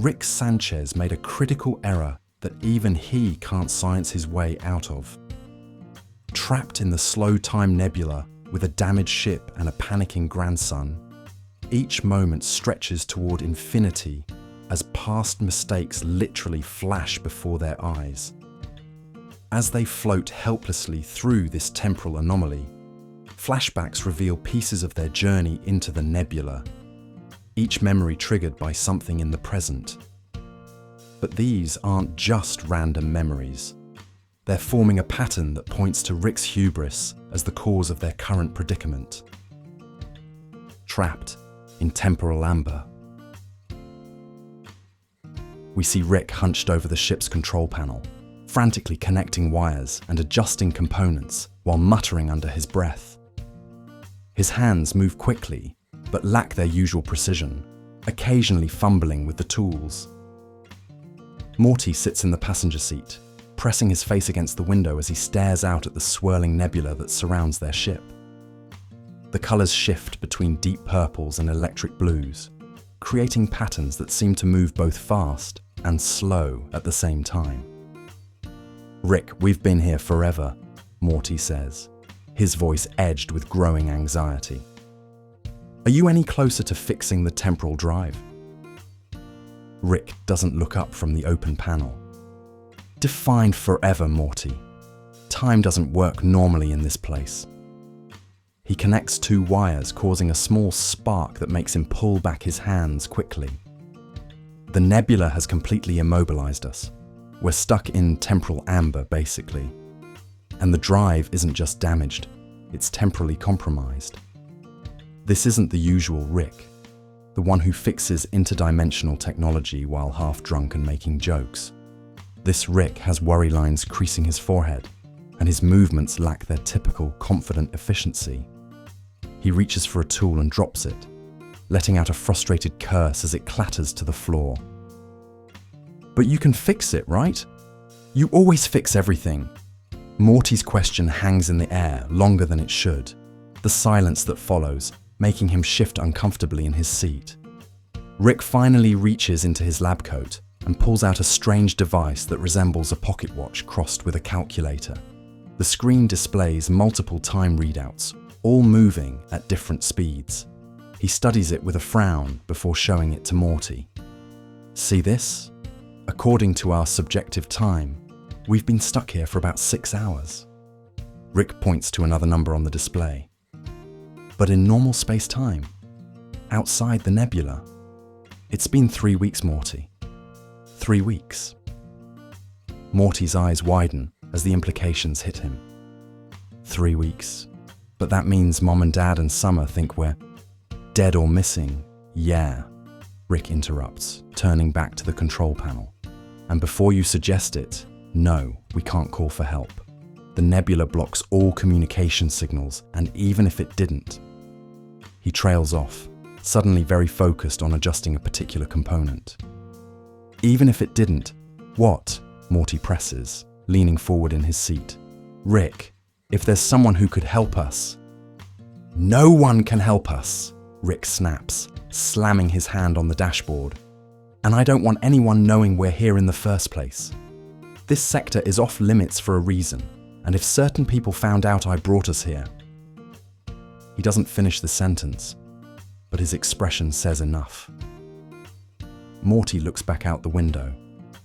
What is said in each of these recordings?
Rick Sanchez made a critical error that even he can't science his way out of. Trapped in the Slow-Time Nebula with a damaged ship and a panicking grandson, each moment stretches toward infinity as past mistakes literally flash before their eyes. As they float helplessly through this temporal anomaly, flashbacks reveal pieces of their journey into the nebula, each memory triggered by something in the present. But these aren't just random memories. They're forming a pattern that points to Rick's hubris as the cause of their current predicament. Trapped in temporal amber. We see Rick hunched over the ship's control panel, frantically connecting wires and adjusting components while muttering under his breath. His hands move quickly, but lack their usual precision, occasionally fumbling with the tools. Morty sits in the passenger seat, pressing his face against the window as he stares out at the swirling nebula that surrounds their ship. The colors shift between deep purples and electric blues, creating patterns that seem to move both fast and slow at the same time. "Rick, we've been here forever," Morty says, his voice edged with growing anxiety. "Are you any closer to fixing the temporal drive?" Rick doesn't look up from the open panel. "Define forever, Morty. Time doesn't work normally in this place." He connects two wires, causing a small spark that makes him pull back his hands quickly. The nebula has completely immobilized us. We're stuck in temporal amber, basically. And the drive isn't just damaged, it's temporally compromised. This isn't the usual Rick, the one who fixes interdimensional technology while half drunk and making jokes. This Rick has worry lines creasing his forehead, and his movements lack their typical confident efficiency. He reaches for a tool and drops it, letting out a frustrated curse as it clatters to the floor. "But you can fix it, right? You always fix everything." Morty's question hangs in the air longer than it should, the silence that follows making him shift uncomfortably in his seat. Rick finally reaches into his lab coat and pulls out a strange device that resembles a pocket watch crossed with a calculator. The screen displays multiple time readouts, all moving at different speeds. He studies it with a frown before showing it to Morty. "See this? According to our subjective time, we've been stuck here for about 6 hours. Rick points to another number on the display. "But in normal space-time, outside the nebula, it's been 3 weeks, Morty. 3 weeks. Morty's eyes widen as the implications hit him. 3 weeks. But that means Mom and Dad and Summer think we're dead or missing. Yeah, Rick interrupts, turning back to the control panel. And before you suggest it, no, we can't call for help. The nebula blocks all communication signals, and even if it didn't. He trails off, suddenly very focused on adjusting a particular component. Even if it didn't, what? Morty presses, leaning forward in his seat. Rick, if there's someone who could help us. No one can help us, Rick snaps, slamming his hand on the dashboard. And I don't want anyone knowing we're here in the first place. This sector is off limits for a reason. And if certain people found out I brought us here..." He doesn't finish the sentence, but his expression says enough. Morty looks back out the window,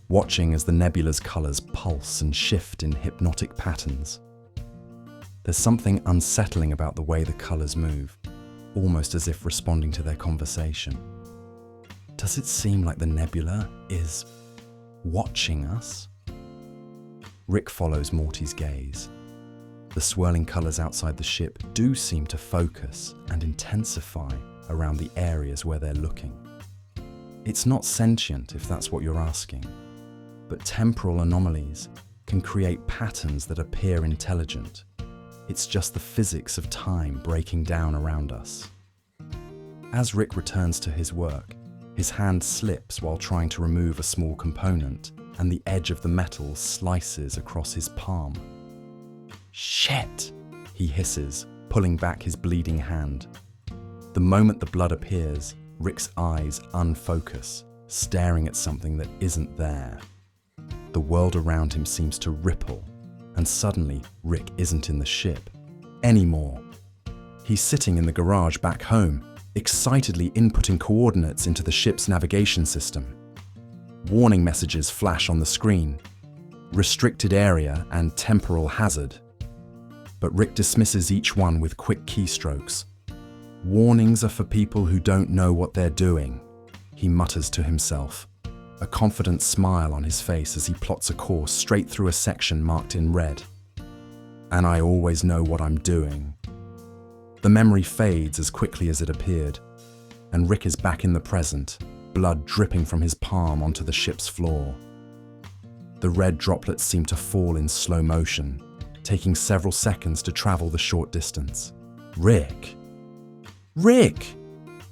watching as the nebula's colors pulse and shift in hypnotic patterns. There's something unsettling about the way the colors move, almost as if responding to their conversation. Does it seem like the nebula is watching us? Rick follows Morty's gaze. The swirling colors outside the ship do seem to focus and intensify around the areas where they're looking. It's not sentient, if that's what you're asking, but temporal anomalies can create patterns that appear intelligent. It's just the physics of time breaking down around us. As Rick returns to his work, his hand slips while trying to remove a small component, and the edge of the metal slices across his palm. "Shit!" he hisses, pulling back his bleeding hand. The moment the blood appears, Rick's eyes unfocus, staring at something that isn't there. The world around him seems to ripple, and suddenly Rick isn't in the ship anymore. He's sitting in the garage back home, excitedly inputting coordinates into the ship's navigation system. Warning messages flash on the screen: restricted area and temporal hazard. But Rick dismisses each one with quick keystrokes. Warnings are for people who don't know what they're doing, he mutters to himself, a confident smile on his face as he plots a course straight through a section marked in red. And I always know what I'm doing. The memory fades as quickly as it appeared, and Rick is back in the present, blood dripping from his palm onto the ship's floor. The red droplets seem to fall in slow motion, taking several seconds to travel the short distance. Rick! Rick!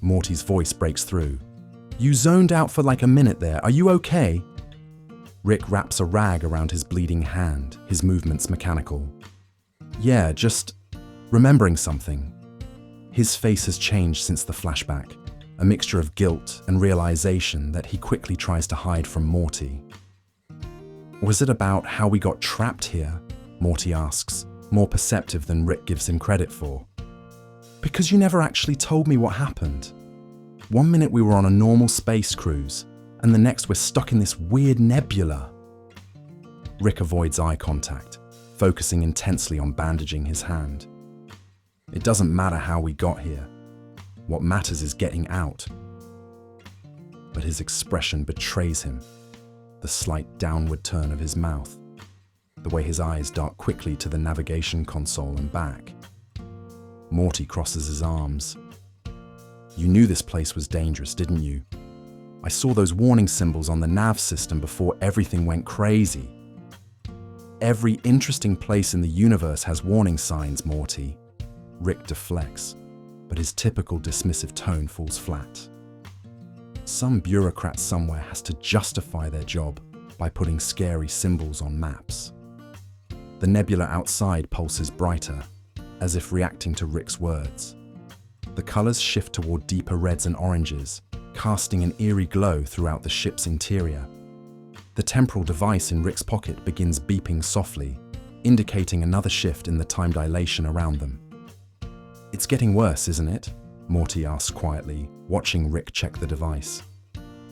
Morty's voice breaks through. You zoned out for like a minute there. Are you okay? Rick wraps a rag around his bleeding hand, his movements mechanical. Yeah, just remembering something. His face has changed since the flashback, a mixture of guilt and realization that he quickly tries to hide from Morty. Was it about how we got trapped here? Morty asks, more perceptive than Rick gives him credit for. Because you never actually told me what happened. One minute we were on a normal space cruise, and the next we're stuck in this weird nebula. Rick avoids eye contact, focusing intensely on bandaging his hand. It doesn't matter how we got here. What matters is getting out. But his expression betrays him. The slight downward turn of his mouth, the way his eyes dart quickly to the navigation console and back. Morty crosses his arms. You knew this place was dangerous, didn't you? I saw those warning symbols on the nav system before everything went crazy. Every interesting place in the universe has warning signs, Morty. Rick deflects, but his typical dismissive tone falls flat. Some bureaucrat somewhere has to justify their job by putting scary symbols on maps. The nebula outside pulses brighter, as if reacting to Rick's words. The colors shift toward deeper reds and oranges, casting an eerie glow throughout the ship's interior. The temporal device in Rick's pocket begins beeping softly, indicating another shift in the time dilation around them. It's getting worse, isn't it? Morty asks quietly, watching Rick check the device.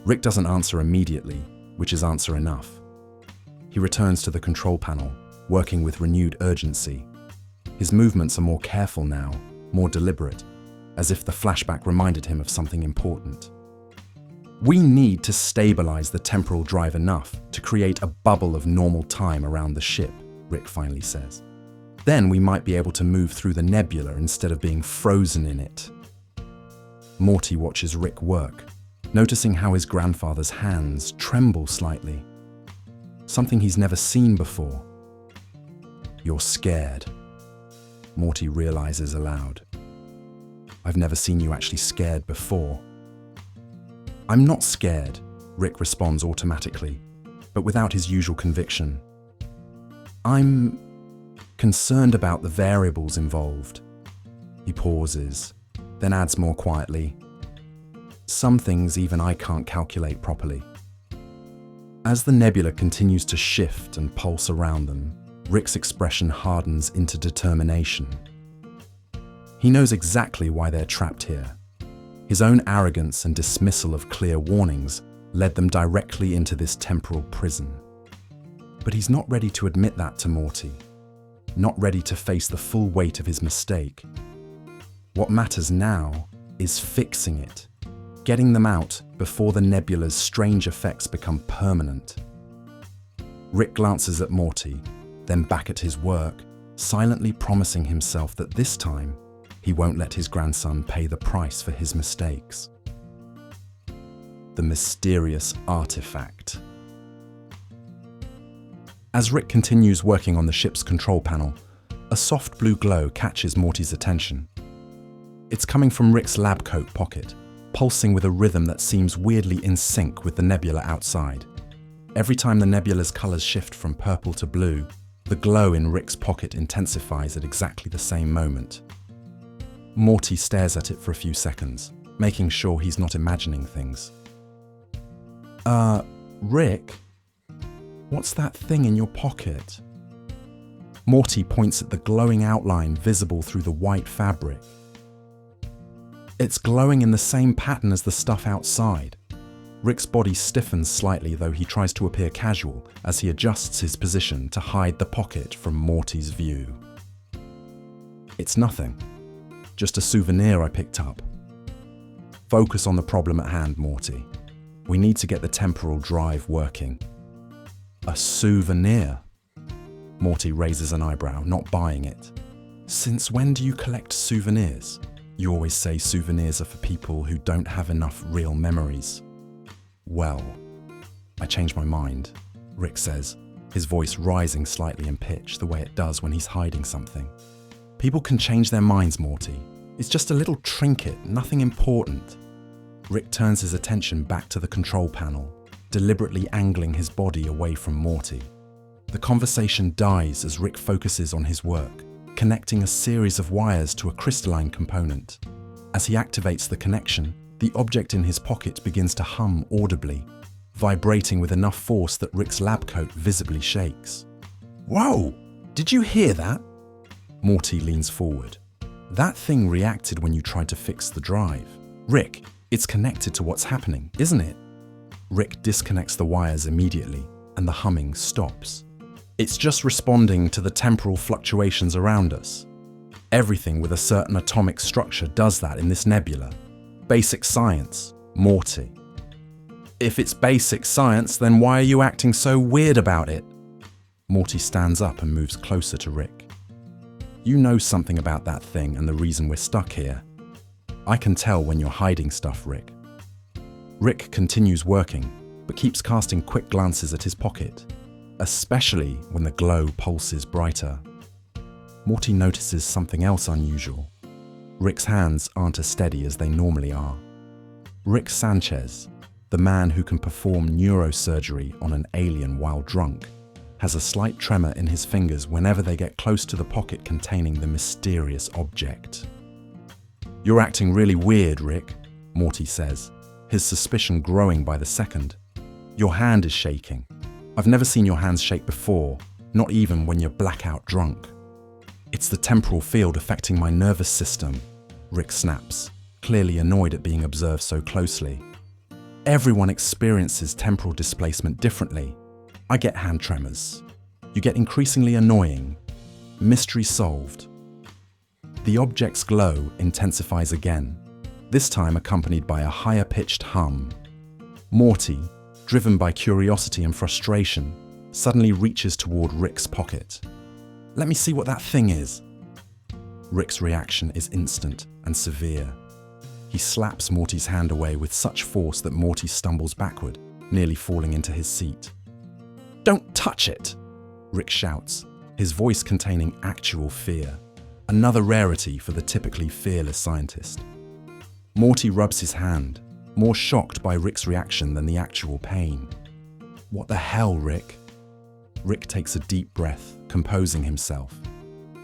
Rick doesn't answer immediately, which is answer enough. He returns to the control panel, working with renewed urgency. His movements are more careful now, more deliberate, as if the flashback reminded him of something important. We need to stabilize the temporal drive enough to create a bubble of normal time around the ship, Rick finally says. Then we might be able to move through the nebula instead of being frozen in it. Morty watches Rick work, noticing how his grandfather's hands tremble slightly. Something he's never seen before. You're scared, Morty realizes aloud. I've never seen you actually scared before. I'm not scared, Rick responds automatically, but without his usual conviction. I'm concerned about the variables involved. He pauses, then adds more quietly, some things even I can't calculate properly. As the nebula continues to shift and pulse around them, Rick's expression hardens into determination. He knows exactly why they're trapped here. His own arrogance and dismissal of clear warnings led them directly into this temporal prison. But he's not ready to admit that to Morty, not ready to face the full weight of his mistake. What matters now is fixing it, getting them out before the nebula's strange effects become permanent. Rick glances at Morty, then back at his work, silently promising himself that this time he won't let his grandson pay the price for his mistakes. The mysterious artifact. As Rick continues working on the ship's control panel, a soft blue glow catches Morty's attention. It's coming from Rick's lab coat pocket, pulsing with a rhythm that seems weirdly in sync with the nebula outside. Every time the nebula's colors shift from purple to blue, the glow in Rick's pocket intensifies at exactly the same moment. Morty stares at it for a few seconds, making sure he's not imagining things. Rick? What's that thing in your pocket? Morty points at the glowing outline visible through the white fabric. It's glowing in the same pattern as the stuff outside. Rick's body stiffens slightly, though he tries to appear casual as he adjusts his position to hide the pocket from Morty's view. It's nothing. Just a souvenir I picked up. Focus on the problem at hand, Morty. We need to get the temporal drive working. A souvenir? Morty raises an eyebrow, not buying it. Since when do you collect souvenirs? You always say souvenirs are for people who don't have enough real memories. Well, I changed my mind, Rick says, his voice rising slightly in pitch the way it does when he's hiding something. People can change their minds, Morty. It's just a little trinket, nothing important. Rick turns his attention back to the control panel, deliberately angling his body away from Morty. The conversation dies as Rick focuses on his work, connecting a series of wires to a crystalline component. As he activates the connection, the object in his pocket begins to hum audibly, vibrating with enough force that Rick's lab coat visibly shakes. Whoa! Did you hear that? Morty leans forward. That thing reacted when you tried to fix the drive. Rick, it's connected to what's happening, isn't it? Rick disconnects the wires immediately, and the humming stops. It's just responding to the temporal fluctuations around us. Everything with a certain atomic structure does that in this nebula. Basic science, Morty. If it's basic science, then why are you acting so weird about it? Morty stands up and moves closer to Rick. You know something about that thing and the reason we're stuck here. I can tell when you're hiding stuff, Rick. Rick continues working, but keeps casting quick glances at his pocket, especially when the glow pulses brighter. Morty notices something else unusual. Rick's hands aren't as steady as they normally are. Rick Sanchez, the man who can perform neurosurgery on an alien while drunk, has a slight tremor in his fingers whenever they get close to the pocket containing the mysterious object. You're acting really weird, Rick, Morty says, his suspicion growing by the second. Your hand is shaking. I've never seen your hands shake before, not even when you're blackout drunk. It's the temporal field affecting my nervous system, Rick snaps, clearly annoyed at being observed so closely. Everyone experiences temporal displacement differently. I get hand tremors. You get increasingly annoying. Mystery solved. The object's glow intensifies again, this time accompanied by a higher-pitched hum. Morty, driven by curiosity and frustration, suddenly reaches toward Rick's pocket. Let me see what that thing is. Rick's reaction is instant and severe. He slaps Morty's hand away with such force that Morty stumbles backward, nearly falling into his seat. Don't touch it, Rick shouts, his voice containing actual fear, another rarity for the typically fearless scientist. Morty rubs his hand, more shocked by Rick's reaction than the actual pain. What the hell, Rick? Rick takes a deep breath, composing himself.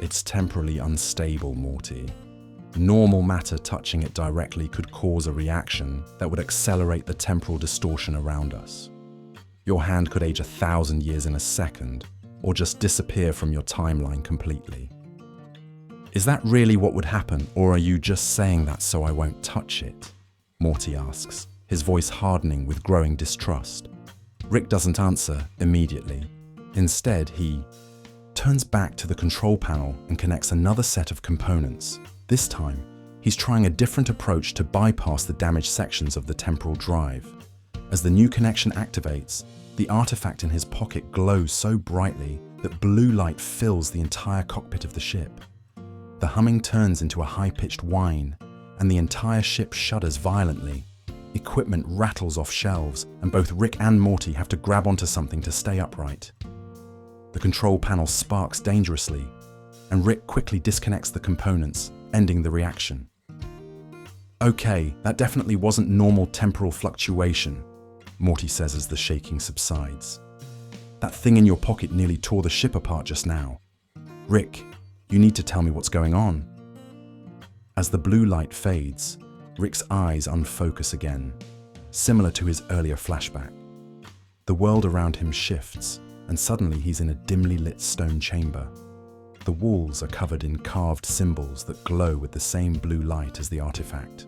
It's temporally unstable, Morty. Normal matter touching it directly could cause a reaction that would accelerate the temporal distortion around us. Your hand could age 1,000 years in a second, or just disappear from your timeline completely. Is that really what would happen, or are you just saying that so I won't touch it? Morty asks, his voice hardening with growing distrust. Rick doesn't answer immediately. Instead, he turns back to the control panel and connects another set of components. This time, he's trying a different approach to bypass the damaged sections of the temporal drive. As the new connection activates, the artifact in his pocket glows so brightly that blue light fills the entire cockpit of the ship. The humming turns into a high-pitched whine, and the entire ship shudders violently. Equipment rattles off shelves, and both Rick and Morty have to grab onto something to stay upright. The control panel sparks dangerously, and Rick quickly disconnects the components, ending the reaction. Okay, that definitely wasn't normal temporal fluctuation, Morty says as the shaking subsides. That thing in your pocket nearly tore the ship apart just now. Rick, you need to tell me what's going on. As the blue light fades, Rick's eyes unfocus again, similar to his earlier flashback. The world around him shifts, and suddenly he's in a dimly lit stone chamber. The walls are covered in carved symbols that glow with the same blue light as the artifact.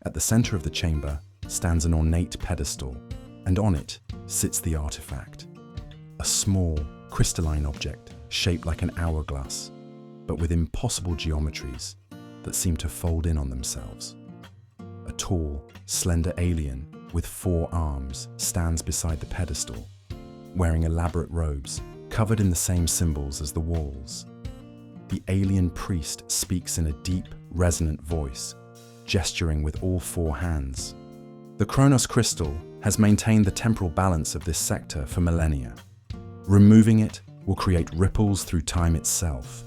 At the center of the chamber stands an ornate pedestal, and on it sits the artifact. A small, crystalline object shaped like an hourglass, but with impossible geometries that seem to fold in on themselves. A tall, slender alien with 4 arms stands beside the pedestal, wearing elaborate robes covered in the same symbols as the walls. The alien priest speaks in a deep, resonant voice, gesturing with all 4 hands. The Chronos Crystal has maintained the temporal balance of this sector for millennia. Removing it will create ripples through time itself,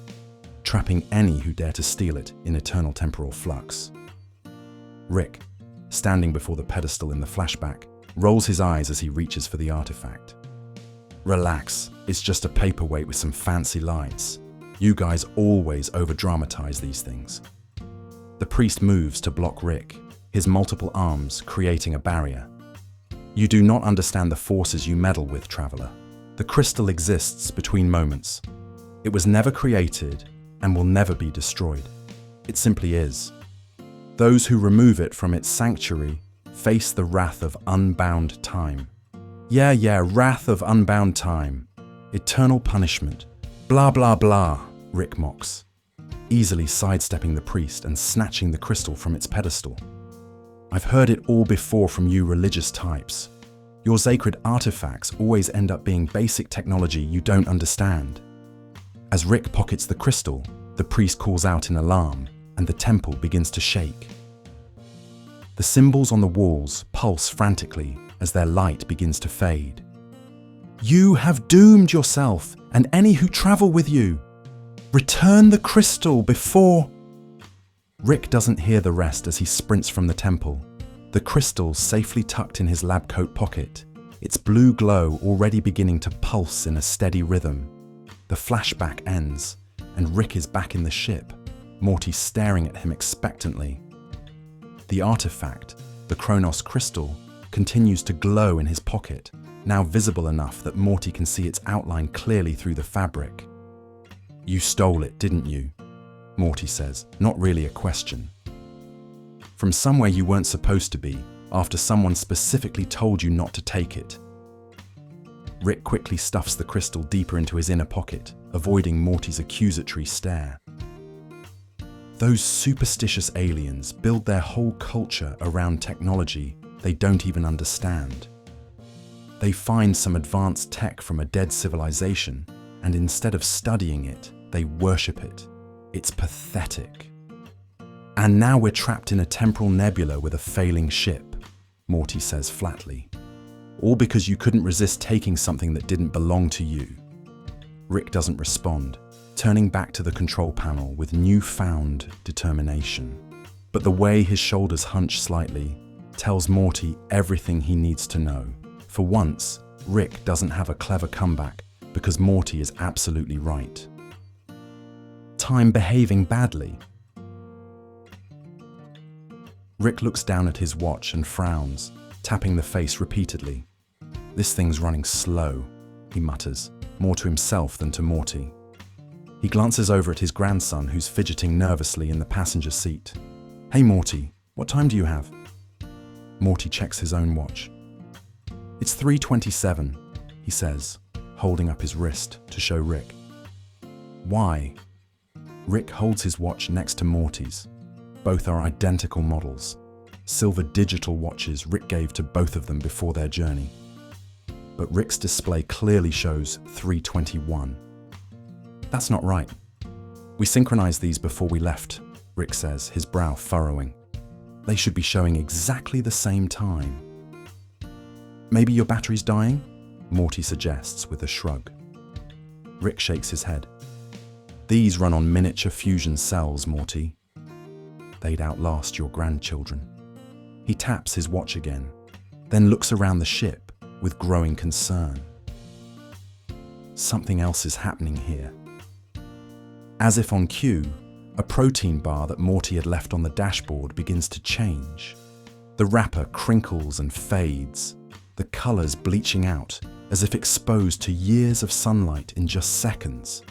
trapping any who dare to steal it in eternal temporal flux. Rick, standing before the pedestal in the flashback, rolls his eyes as he reaches for the artifact. Relax, it's just a paperweight with some fancy lights. You guys always over-dramatize these things. The priest moves to block Rick, his multiple arms creating a barrier. You do not understand the forces you meddle with, traveler. The crystal exists between moments. It was never created and will never be destroyed. It simply is. Those who remove it from its sanctuary face the wrath of unbound time. Yeah, wrath of unbound time. Eternal punishment. Blah, blah, blah, Rick mocks, easily sidestepping the priest and snatching the crystal from its pedestal. I've heard it all before from you religious types. Your sacred artifacts always end up being basic technology you don't understand. As Rick pockets the crystal, the priest calls out in alarm, and the temple begins to shake. The symbols on the walls pulse frantically as their light begins to fade. You have doomed yourself and any who travel with you. Return the crystal before... Rick doesn't hear the rest as he sprints from the temple, the crystal safely tucked in his lab coat pocket, its blue glow already beginning to pulse in a steady rhythm. The flashback ends, and Rick is back in the ship, Morty staring at him expectantly. The artifact, the Chronos Crystal, continues to glow in his pocket, now visible enough that Morty can see its outline clearly through the fabric. You stole it, didn't you? Morty says, not really a question. From somewhere you weren't supposed to be, after someone specifically told you not to take it. Rick quickly stuffs the crystal deeper into his inner pocket, avoiding Morty's accusatory stare. Those superstitious aliens build their whole culture around technology they don't even understand. They find some advanced tech from a dead civilization, and instead of studying it, they worship it. It's pathetic. And now we're trapped in a temporal nebula with a failing ship, Morty says flatly. All because you couldn't resist taking something that didn't belong to you. Rick doesn't respond, turning back to the control panel with newfound determination. But the way his shoulders hunch slightly tells Morty everything he needs to know. For once, Rick doesn't have a clever comeback because Morty is absolutely right. Time behaving badly. Rick looks down at his watch and frowns, tapping the face repeatedly. This thing's running slow, he mutters, more to himself than to Morty. He glances over at his grandson, who's fidgeting nervously in the passenger seat. Hey Morty, what time do you have? Morty checks his own watch. It's 3:27, he says, holding up his wrist to show Rick. Why? Rick holds his watch next to Morty's. Both are identical models, silver digital watches Rick gave to both of them before their journey. But Rick's display clearly shows 3:21. That's not right. We synchronized these before we left, Rick says, his brow furrowing. They should be showing exactly the same time. Maybe your battery's dying? Morty suggests with a shrug. Rick shakes his head. These run on miniature fusion cells, Morty. They'd outlast your grandchildren. He taps his watch again, then looks around the ship with growing concern. Something else is happening here. As if on cue, a protein bar that Morty had left on the dashboard begins to change. The wrapper crinkles and fades, the colors bleaching out as if exposed to years of sunlight in just seconds.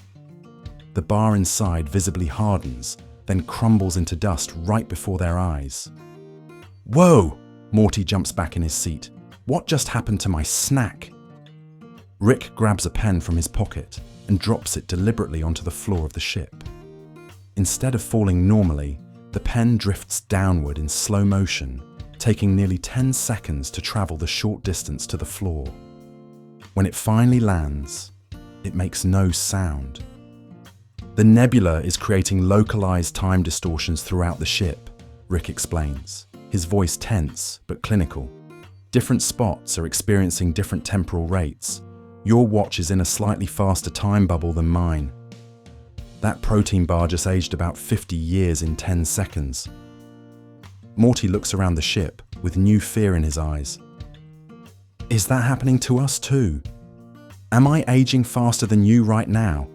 The bar inside visibly hardens, then crumbles into dust right before their eyes. Whoa! Morty jumps back in his seat. What just happened to my snack? Rick grabs a pen from his pocket and drops it deliberately onto the floor of the ship. Instead of falling normally, the pen drifts downward in slow motion, taking nearly 10 seconds to travel the short distance to the floor. When it finally lands, it makes no sound. The nebula is creating localized time distortions throughout the ship, Rick explains, his voice tense but clinical. Different spots are experiencing different temporal rates. Your watch is in a slightly faster time bubble than mine. That protein bar just aged about 50 years in 10 seconds. Morty looks around the ship with new fear in his eyes. Is that happening to us too? Am I aging faster than you right now?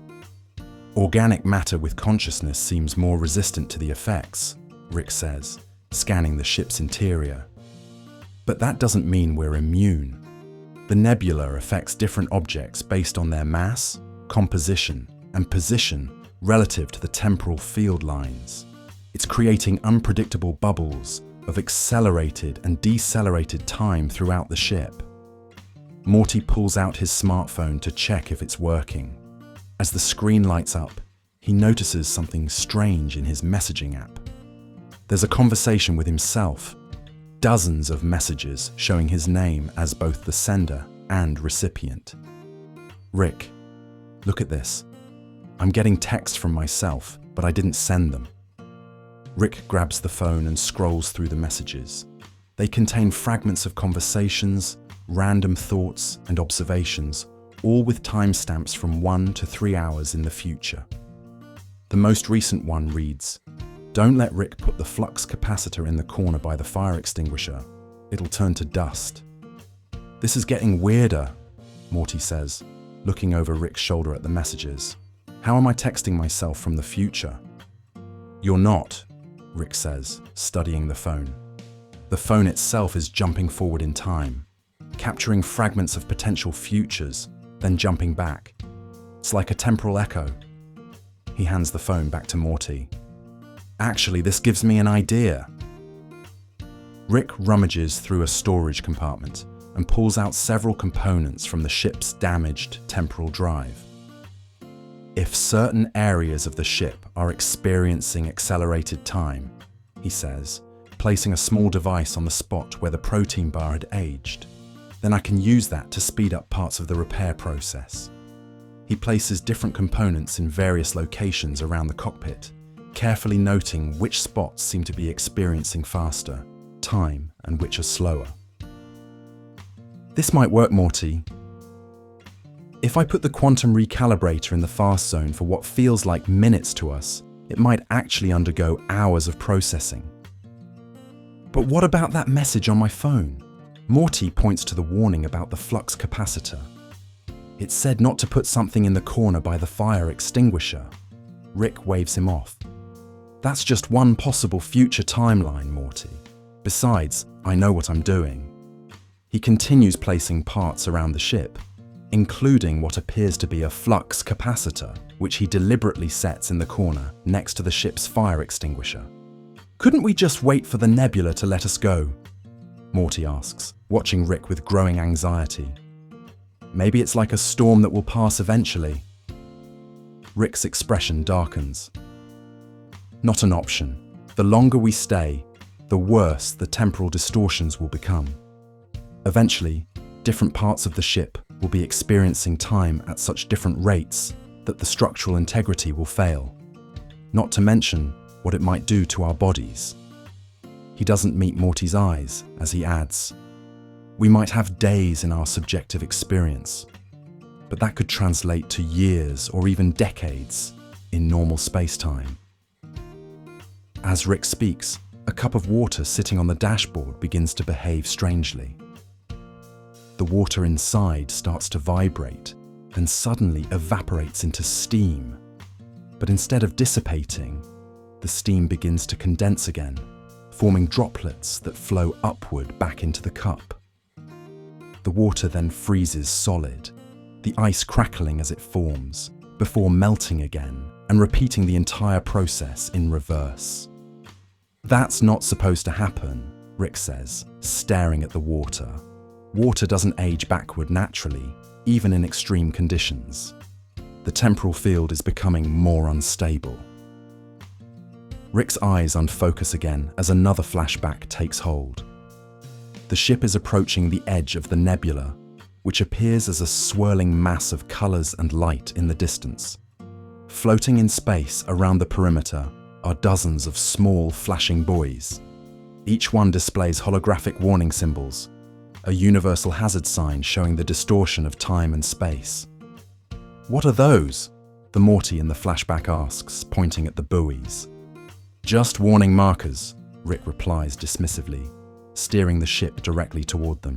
Organic matter with consciousness seems more resistant to the effects, Rick says, scanning the ship's interior. But that doesn't mean we're immune. The nebula affects different objects based on their mass, composition, and position relative to the temporal field lines. It's creating unpredictable bubbles of accelerated and decelerated time throughout the ship. Morty pulls out his smartphone to check if it's working. As the screen lights up, he notices something strange in his messaging app. There's a conversation with himself, dozens of messages showing his name as both the sender and recipient. Rick, look at this. I'm getting texts from myself, but I didn't send them. Rick grabs the phone and scrolls through the messages. They contain fragments of conversations, random thoughts and observations, all with timestamps from 1 to 3 hours in the future. The most recent one reads, "Don't let Rick put the flux capacitor in the corner by the fire extinguisher. It'll turn to dust." "This is getting weirder," Morty says, looking over Rick's shoulder at the messages. "How am I texting myself from the future?" "You're not," Rick says, studying the phone. The phone itself is jumping forward in time, capturing fragments of potential futures, then jumping back. It's like a temporal echo. He hands the phone back to Morty. "Actually, this gives me an idea." Rick rummages through a storage compartment and pulls out several components from the ship's damaged temporal drive. "If certain areas of the ship are experiencing accelerated time," he says, placing a small device on the spot where the protein bar had aged, "then I can use that to speed up parts of the repair process." He places different components in various locations around the cockpit, carefully noting which spots seem to be experiencing faster time and which are slower. "This might work, Morty. If I put the quantum recalibrator in the fast zone for what feels like minutes to us, it might actually undergo hours of processing." "But what about that message on my phone?" Morty points to the warning about the flux capacitor. "It said not to put something in the corner by the fire extinguisher." Rick waves him off. "That's just one possible future timeline, Morty. Besides, I know what I'm doing." He continues placing parts around the ship, including what appears to be a flux capacitor, which he deliberately sets in the corner next to the ship's fire extinguisher. "Couldn't we just wait for the nebula to let us go?" Morty asks, watching Rick with growing anxiety. "Maybe it's like a storm that will pass eventually." Rick's expression darkens. "Not an option. The longer we stay, the worse the temporal distortions will become. Eventually, different parts of the ship will be experiencing time at such different rates that the structural integrity will fail. Not to mention what it might do to our bodies." He doesn't meet Morty's eyes as he adds, "We might have days in our subjective experience, but that could translate to years or even decades in normal space-time." As Rick speaks, a cup of water sitting on the dashboard begins to behave strangely. The water inside starts to vibrate, then suddenly evaporates into steam. But instead of dissipating, the steam begins to condense again, forming droplets that flow upward back into the cup. The water then freezes solid, the ice crackling as it forms, before melting again and repeating the entire process in reverse. That's not supposed to happen, Rick says, staring at the water. Water doesn't age backward naturally, even in extreme conditions. The temporal field is becoming more unstable. Rick's eyes unfocus again as another flashback takes hold. The ship is approaching the edge of the nebula, which appears as a swirling mass of colors and light in the distance. Floating in space around the perimeter are dozens of small flashing buoys. Each one displays holographic warning symbols, a universal hazard sign showing the distortion of time and space. "What are those?" the Morty in the flashback asks, pointing at the buoys. "Just warning markers," Rick replies dismissively, steering the ship directly toward them.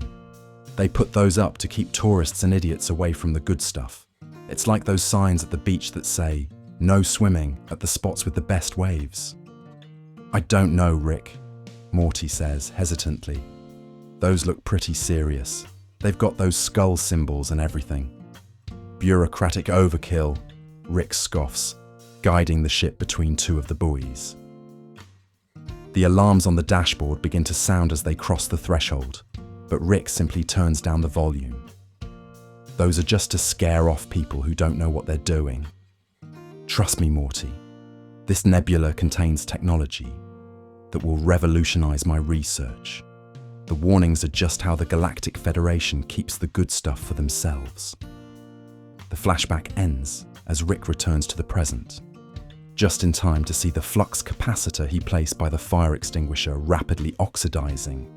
"They put those up to keep tourists and idiots away from the good stuff. It's like those signs at the beach that say, 'No swimming at the spots with the best waves.'" "I don't know, Rick," Morty says hesitantly. "Those look pretty serious. They've got those skull symbols and everything." "Bureaucratic overkill," Rick scoffs, guiding the ship between two of the buoys. The alarms on the dashboard begin to sound as they cross the threshold, but Rick simply turns down the volume. Those are just to scare off people who don't know what they're doing. "Trust me, Morty, this nebula contains technology that will revolutionize my research. The warnings are just how the Galactic Federation keeps the good stuff for themselves." The flashback ends as Rick returns to the present, just in time to see the flux capacitor he placed by the fire extinguisher rapidly oxidizing.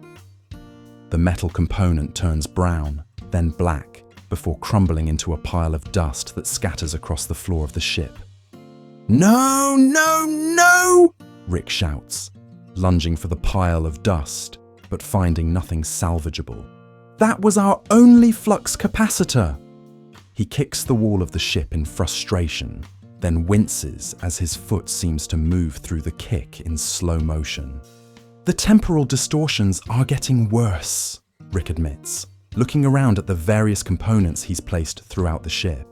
The metal component turns brown, then black, before crumbling into a pile of dust that scatters across the floor of the ship. "No, no, no!" Rick shouts, lunging for the pile of dust, but finding nothing salvageable. "That was our only flux capacitor!" He kicks the wall of the ship in frustration, then winces as his foot seems to move through the kick in slow motion. "The temporal distortions are getting worse," Rick admits, looking around at the various components he's placed throughout the ship.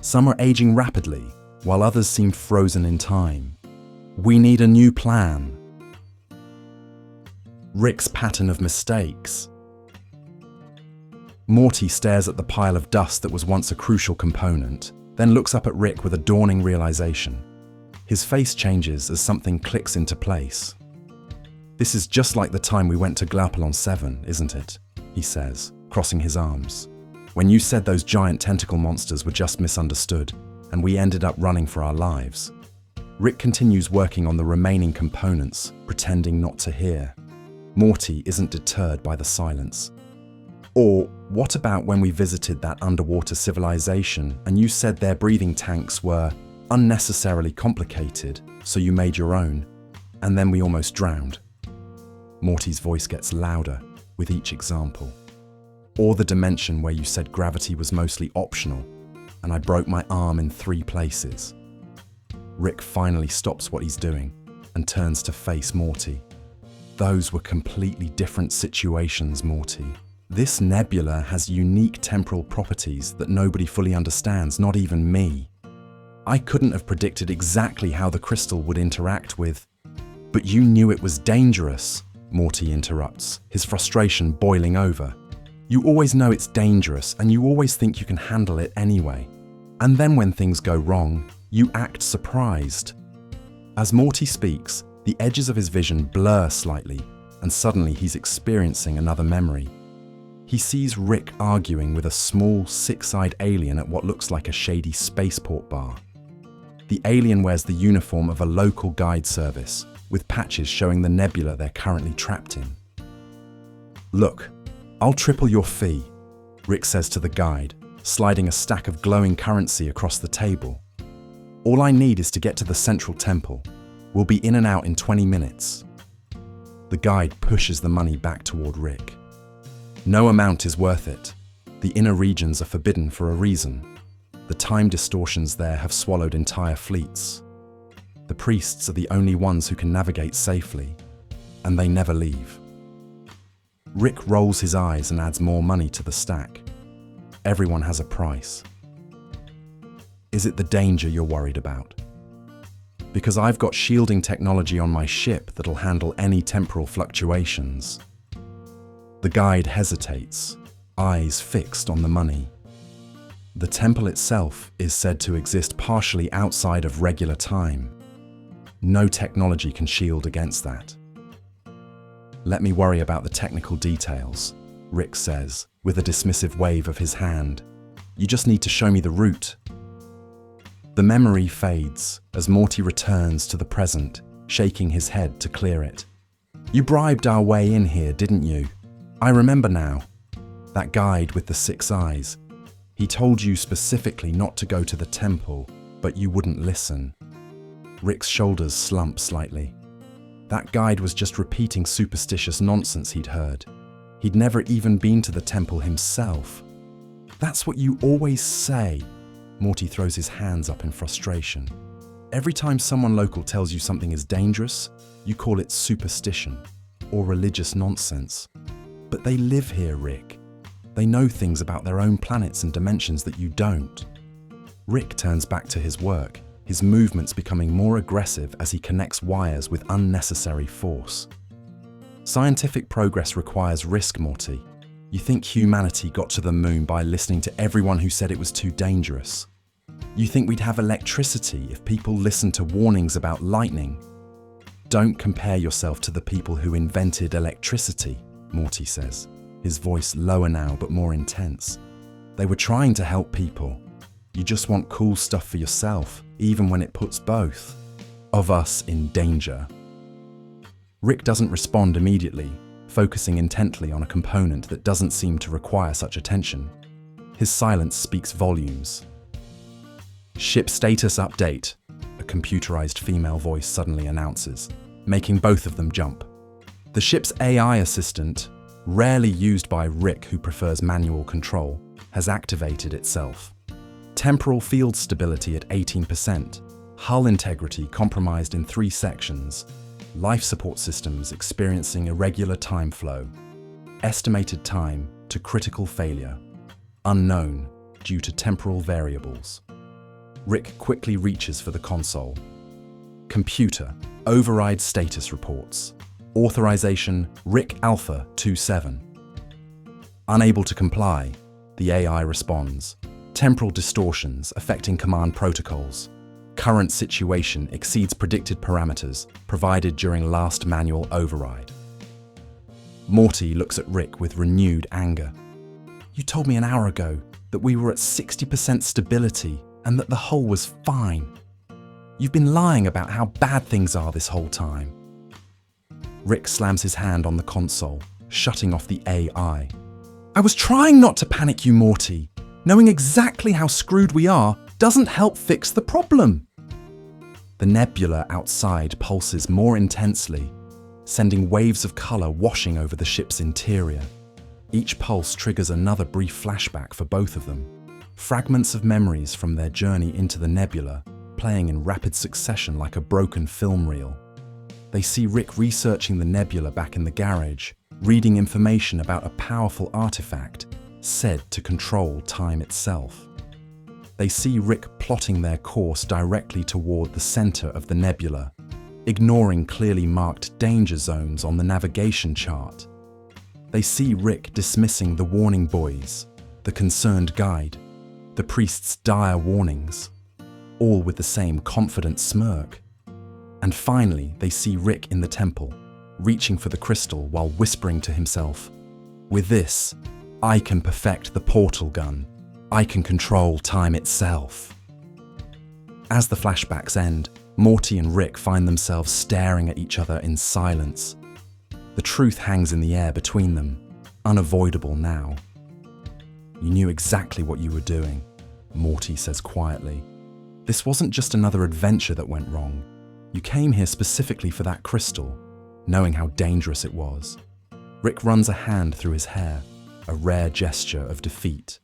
"Some are aging rapidly, while others seem frozen in time. We need a new plan." Rick's pattern of mistakes. Morty stares at the pile of dust that was once a crucial component, then looks up at Rick with a dawning realization. His face changes as something clicks into place. "This is just like the time we went to Glaucon 7, isn't it?" he says, crossing his arms. "When you said those giant tentacle monsters were just misunderstood, and we ended up running for our lives." Rick continues working on the remaining components, pretending not to hear. Morty isn't deterred by the silence. "Or what about when we visited that underwater civilization and you said their breathing tanks were unnecessarily complicated, so you made your own, and then we almost drowned?" Morty's voice gets louder with each example. "Or the dimension where you said gravity was mostly optional, and I broke my arm in 3 places." Rick finally stops what he's doing and turns to face Morty. "Those were completely different situations, Morty. This nebula has unique temporal properties that nobody fully understands, not even me. I couldn't have predicted exactly how the crystal would interact with—" "But you knew it was dangerous," Morty interrupts, his frustration boiling over. "You always know it's dangerous and you always think you can handle it anyway. And then when things go wrong, you act surprised." As Morty speaks, the edges of his vision blur slightly, and suddenly he's experiencing another memory. He sees Rick arguing with a small, six-eyed alien at what looks like a shady spaceport bar. The alien wears the uniform of a local guide service, with patches showing the nebula they're currently trapped in. "Look, I'll triple your fee," Rick says to the guide, sliding a stack of glowing currency across the table. "All I need is to get to the central temple. We'll be in and out in 20 minutes. The guide pushes the money back toward Rick. "No amount is worth it. The inner regions are forbidden for a reason. The time distortions there have swallowed entire fleets. The priests are the only ones who can navigate safely, and they never leave." Rick rolls his eyes and adds more money to the stack. Everyone has a price. Is it the danger you're worried about? Because I've got shielding technology on my ship that'll handle any temporal fluctuations. The guide hesitates, eyes fixed on the money. The temple itself is said to exist partially outside of regular time. No technology can shield against that. Let me worry about the technical details, Rick says, with a dismissive wave of his hand. You just need to show me the route. The memory fades as Morty returns to the present, shaking his head to clear it. You bribed our way in here, didn't you? I remember now. That guide with the 6 eyes. He told you specifically not to go to the temple, but you wouldn't listen. Rick's shoulders slump slightly. That guide was just repeating superstitious nonsense he'd heard. He'd never even been to the temple himself. That's what you always say. Morty throws his hands up in frustration. Every time someone local tells you something is dangerous, you call it superstition or religious nonsense. But they live here, Rick. They know things about their own planets and dimensions that you don't. Rick turns back to his work, his movements becoming more aggressive as he connects wires with unnecessary force. Scientific progress requires risk, Morty. You think humanity got to the moon by listening to everyone who said it was too dangerous? You think we'd have electricity if people listened to warnings about lightning? Don't compare yourself to the people who invented electricity, Morty says, his voice lower now but more intense. They were trying to help people. You just want cool stuff for yourself, even when it puts both of us in danger. Rick doesn't respond immediately, focusing intently on a component that doesn't seem to require such attention. His silence speaks volumes. Ship status update, a computerized female voice suddenly announces, making both of them jump. The ship's AI assistant, rarely used by Rick who prefers manual control, has activated itself. Temporal field stability at 18%, hull integrity compromised in 3 sections, life support systems experiencing irregular time flow, estimated time to critical failure, unknown due to temporal variables. Rick quickly reaches for the console. Computer, override status reports. Authorization Rick Alpha 27. Unable to comply, the AI responds. Temporal distortions affecting command protocols. Current situation exceeds predicted parameters provided during last manual override. Morty looks at Rick with renewed anger. You told me an hour ago that we were at 60% stability and that the hull was fine. You've been lying about how bad things are this whole time. Rick slams his hand on the console, shutting off the AI. I was trying not to panic you, Morty. Knowing exactly how screwed we are doesn't help fix the problem. The nebula outside pulses more intensely, sending waves of color washing over the ship's interior. Each pulse triggers another brief flashback for both of them. Fragments of memories from their journey into the nebula, playing in rapid succession like a broken film reel. They see Rick researching the nebula back in the garage, reading information about a powerful artifact said to control time itself. They see Rick plotting their course directly toward the center of the nebula, ignoring clearly marked danger zones on the navigation chart. They see Rick dismissing the warning buoys, the concerned guide, the priest's dire warnings, all with the same confident smirk. And finally, they see Rick in the temple, reaching for the crystal while whispering to himself, with this, I can perfect the portal gun. I can control time itself. As the flashbacks end, Morty and Rick find themselves staring at each other in silence. The truth hangs in the air between them, unavoidable now. You knew exactly what you were doing, Morty says quietly. This wasn't just another adventure that went wrong. You came here specifically for that crystal, knowing how dangerous it was. Rick runs a hand through his hair, a rare gesture of defeat.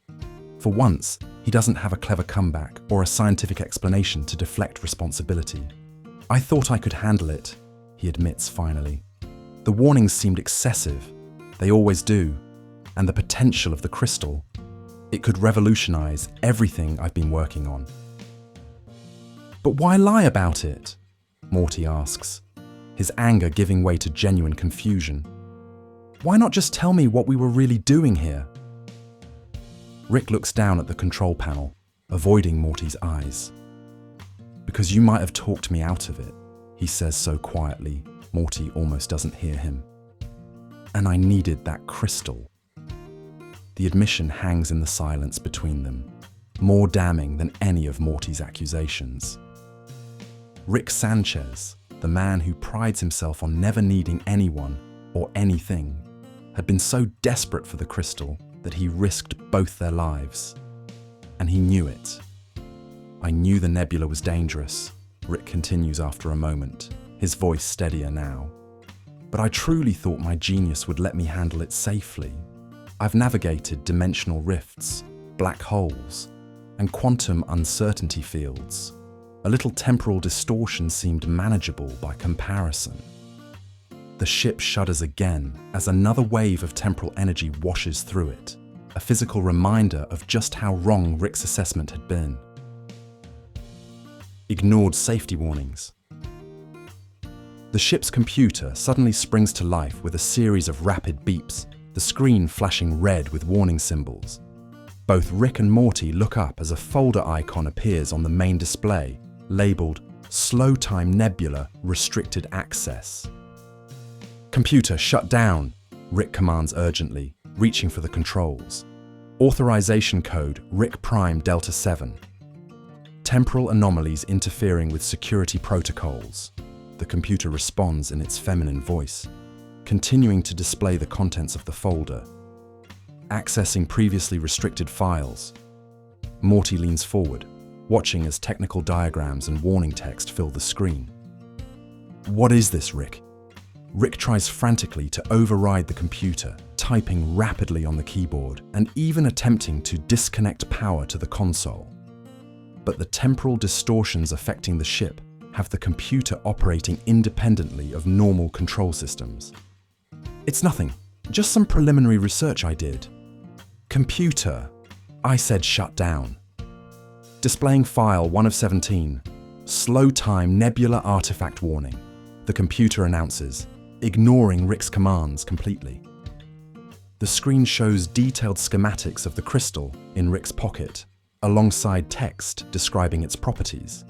For once, he doesn't have a clever comeback or a scientific explanation to deflect responsibility. I thought I could handle it, he admits finally. The warnings seemed excessive, They always do. And the potential of the crystal. It could revolutionize everything I've been working on. But why lie about it? Morty asks, his anger giving way to genuine confusion. Why not just tell me what we were really doing here? Rick looks down at the control panel, avoiding Morty's eyes. Because you might have talked me out of it, he says so quietly, Morty almost doesn't hear him. And I needed that crystal. The admission hangs in the silence between them, more damning than any of Morty's accusations. Rick Sanchez, the man who prides himself on never needing anyone or anything, had been so desperate for the crystal that he risked both their lives. And he knew it. I knew the nebula was dangerous, Rick continues after a moment, his voice steadier now. But I truly thought my genius would let me handle it safely. I've navigated dimensional rifts, black holes, and quantum uncertainty fields. A little temporal distortion seemed manageable by comparison. The ship shudders again as another wave of temporal energy washes through it, a physical reminder of just how wrong Rick's assessment had been. Ignored safety warnings. The ship's computer suddenly springs to life with a series of rapid beeps, the screen flashing red with warning symbols. Both Rick and Morty look up as a folder icon appears on the main display, labeled Slow-Time Nebula Restricted Access. Computer, shut down, Rick commands urgently, reaching for the controls. Authorization code Rick Prime Delta 7. Temporal anomalies interfering with security protocols. The computer responds in its feminine voice, continuing to display the contents of the folder. Accessing previously restricted files. Morty leans forward, watching as technical diagrams and warning text fill the screen. What is this, Rick? Rick tries frantically to override the computer, typing rapidly on the keyboard and even attempting to disconnect power to the console. But the temporal distortions affecting the ship have the computer operating independently of normal control systems. It's nothing, just some preliminary research I did. Computer, I said shut down. Displaying file 1 of 17, Slow-Time Nebula artifact warning, the computer announces, ignoring Rick's commands completely. The screen shows detailed schematics of the crystal in Rick's pocket, alongside text describing its properties.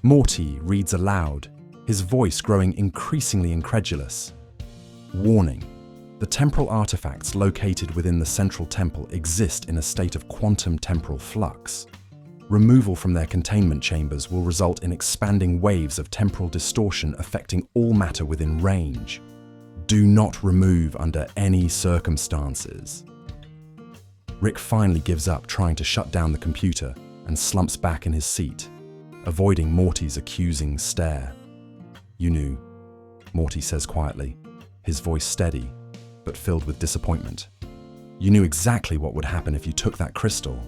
Morty reads aloud, his voice growing increasingly incredulous. Warning. The temporal artifacts located within the central temple exist in a state of quantum temporal flux. Removal from their containment chambers will result in expanding waves of temporal distortion affecting all matter within range. Do not remove under any circumstances. Rick finally gives up trying to shut down the computer and slumps back in his seat, avoiding Morty's accusing stare. You knew, Morty says quietly, his voice steady, but filled with disappointment. You knew exactly what would happen if you took that crystal.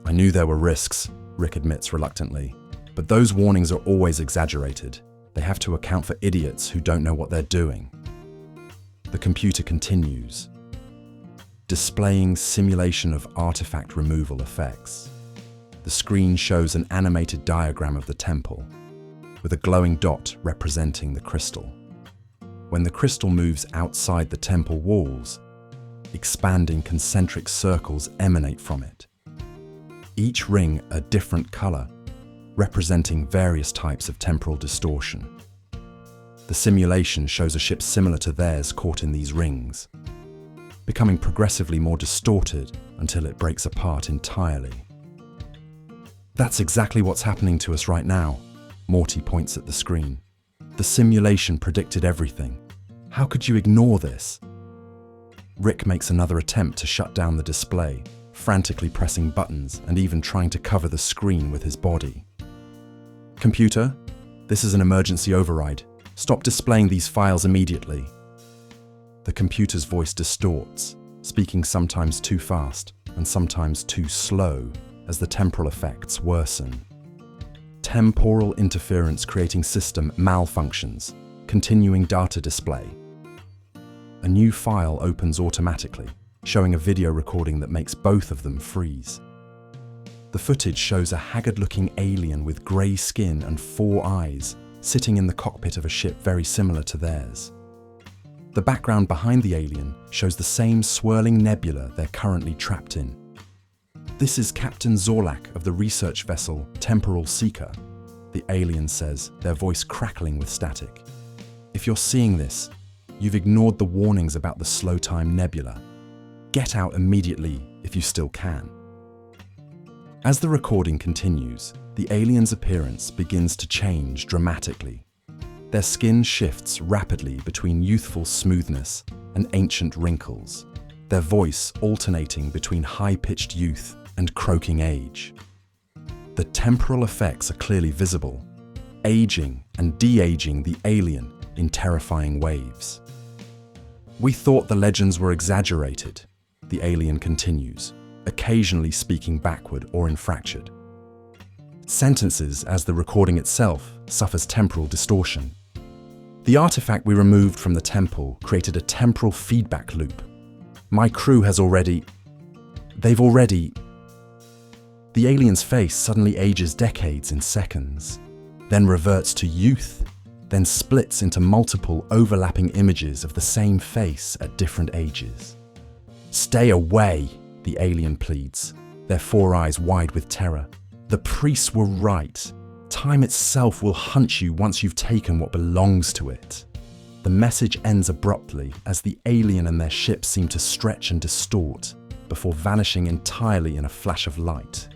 I knew there were risks, Rick admits reluctantly, but those warnings are always exaggerated. They have to account for idiots who don't know what they're doing. The computer continues, displaying simulation of artifact removal effects. The screen shows an animated diagram of the temple, with a glowing dot representing the crystal. When the crystal moves outside the temple walls, expanding concentric circles emanate from it. Each ring a different color, representing various types of temporal distortion. The simulation shows a ship similar to theirs caught in these rings, becoming progressively more distorted until it breaks apart entirely. That's exactly what's happening to us right now, Morty points at the screen. The simulation predicted everything. How could you ignore this? Rick makes another attempt to shut down the display, frantically pressing buttons and even trying to cover the screen with his body. Computer, this is an emergency override. Stop displaying these files immediately. The computer's voice distorts, speaking sometimes too fast and sometimes too slow as the temporal effects worsen. Temporal interference creating system malfunctions, continuing data display. a new file opens automatically, showing a video recording that makes both of them freeze. The footage shows a haggard-looking alien with grey skin and 4 eyes sitting in the cockpit of a ship very similar to theirs. The background behind the alien shows the same swirling nebula they're currently trapped in. "This is Captain Zorlak of the research vessel Temporal Seeker," the alien says, their voice crackling with static. "If you're seeing this, you've ignored the warnings about the Slow-Time Nebula. Get out immediately if you still can." As the recording continues, the alien's appearance begins to change dramatically. Their skin shifts rapidly between youthful smoothness and ancient wrinkles, their voice alternating between high-pitched youth and croaking age. The temporal effects are clearly visible, aging and de-aging the alien in terrifying waves. "We thought the legends were exaggerated," the alien continues, occasionally speaking backward or in fractured sentences as the recording itself suffers temporal distortion. "The artifact we removed from the temple created a temporal feedback loop. My crew has already... The alien's face suddenly ages decades in seconds, then reverts to youth, then splits into multiple overlapping images of the same face at different ages. "Stay away," the alien pleads, their 4 eyes wide with terror. "The priests were right. Time itself will hunt you once you've taken what belongs to it." The message ends abruptly as the alien and their ship seem to stretch and distort before vanishing entirely in a flash of light.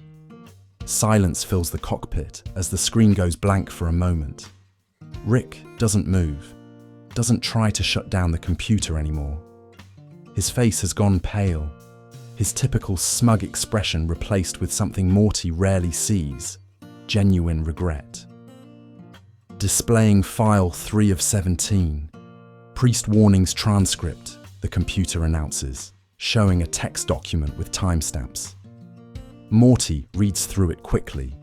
Silence fills the cockpit as the screen goes blank for a moment. Rick doesn't move, doesn't try to shut down the computer anymore. His face has gone pale, his typical smug expression replaced with something Morty rarely sees: genuine regret. Displaying file 3 of 17. Priest warnings transcript, the computer announces, showing a text document with timestamps. Morty reads through it quickly,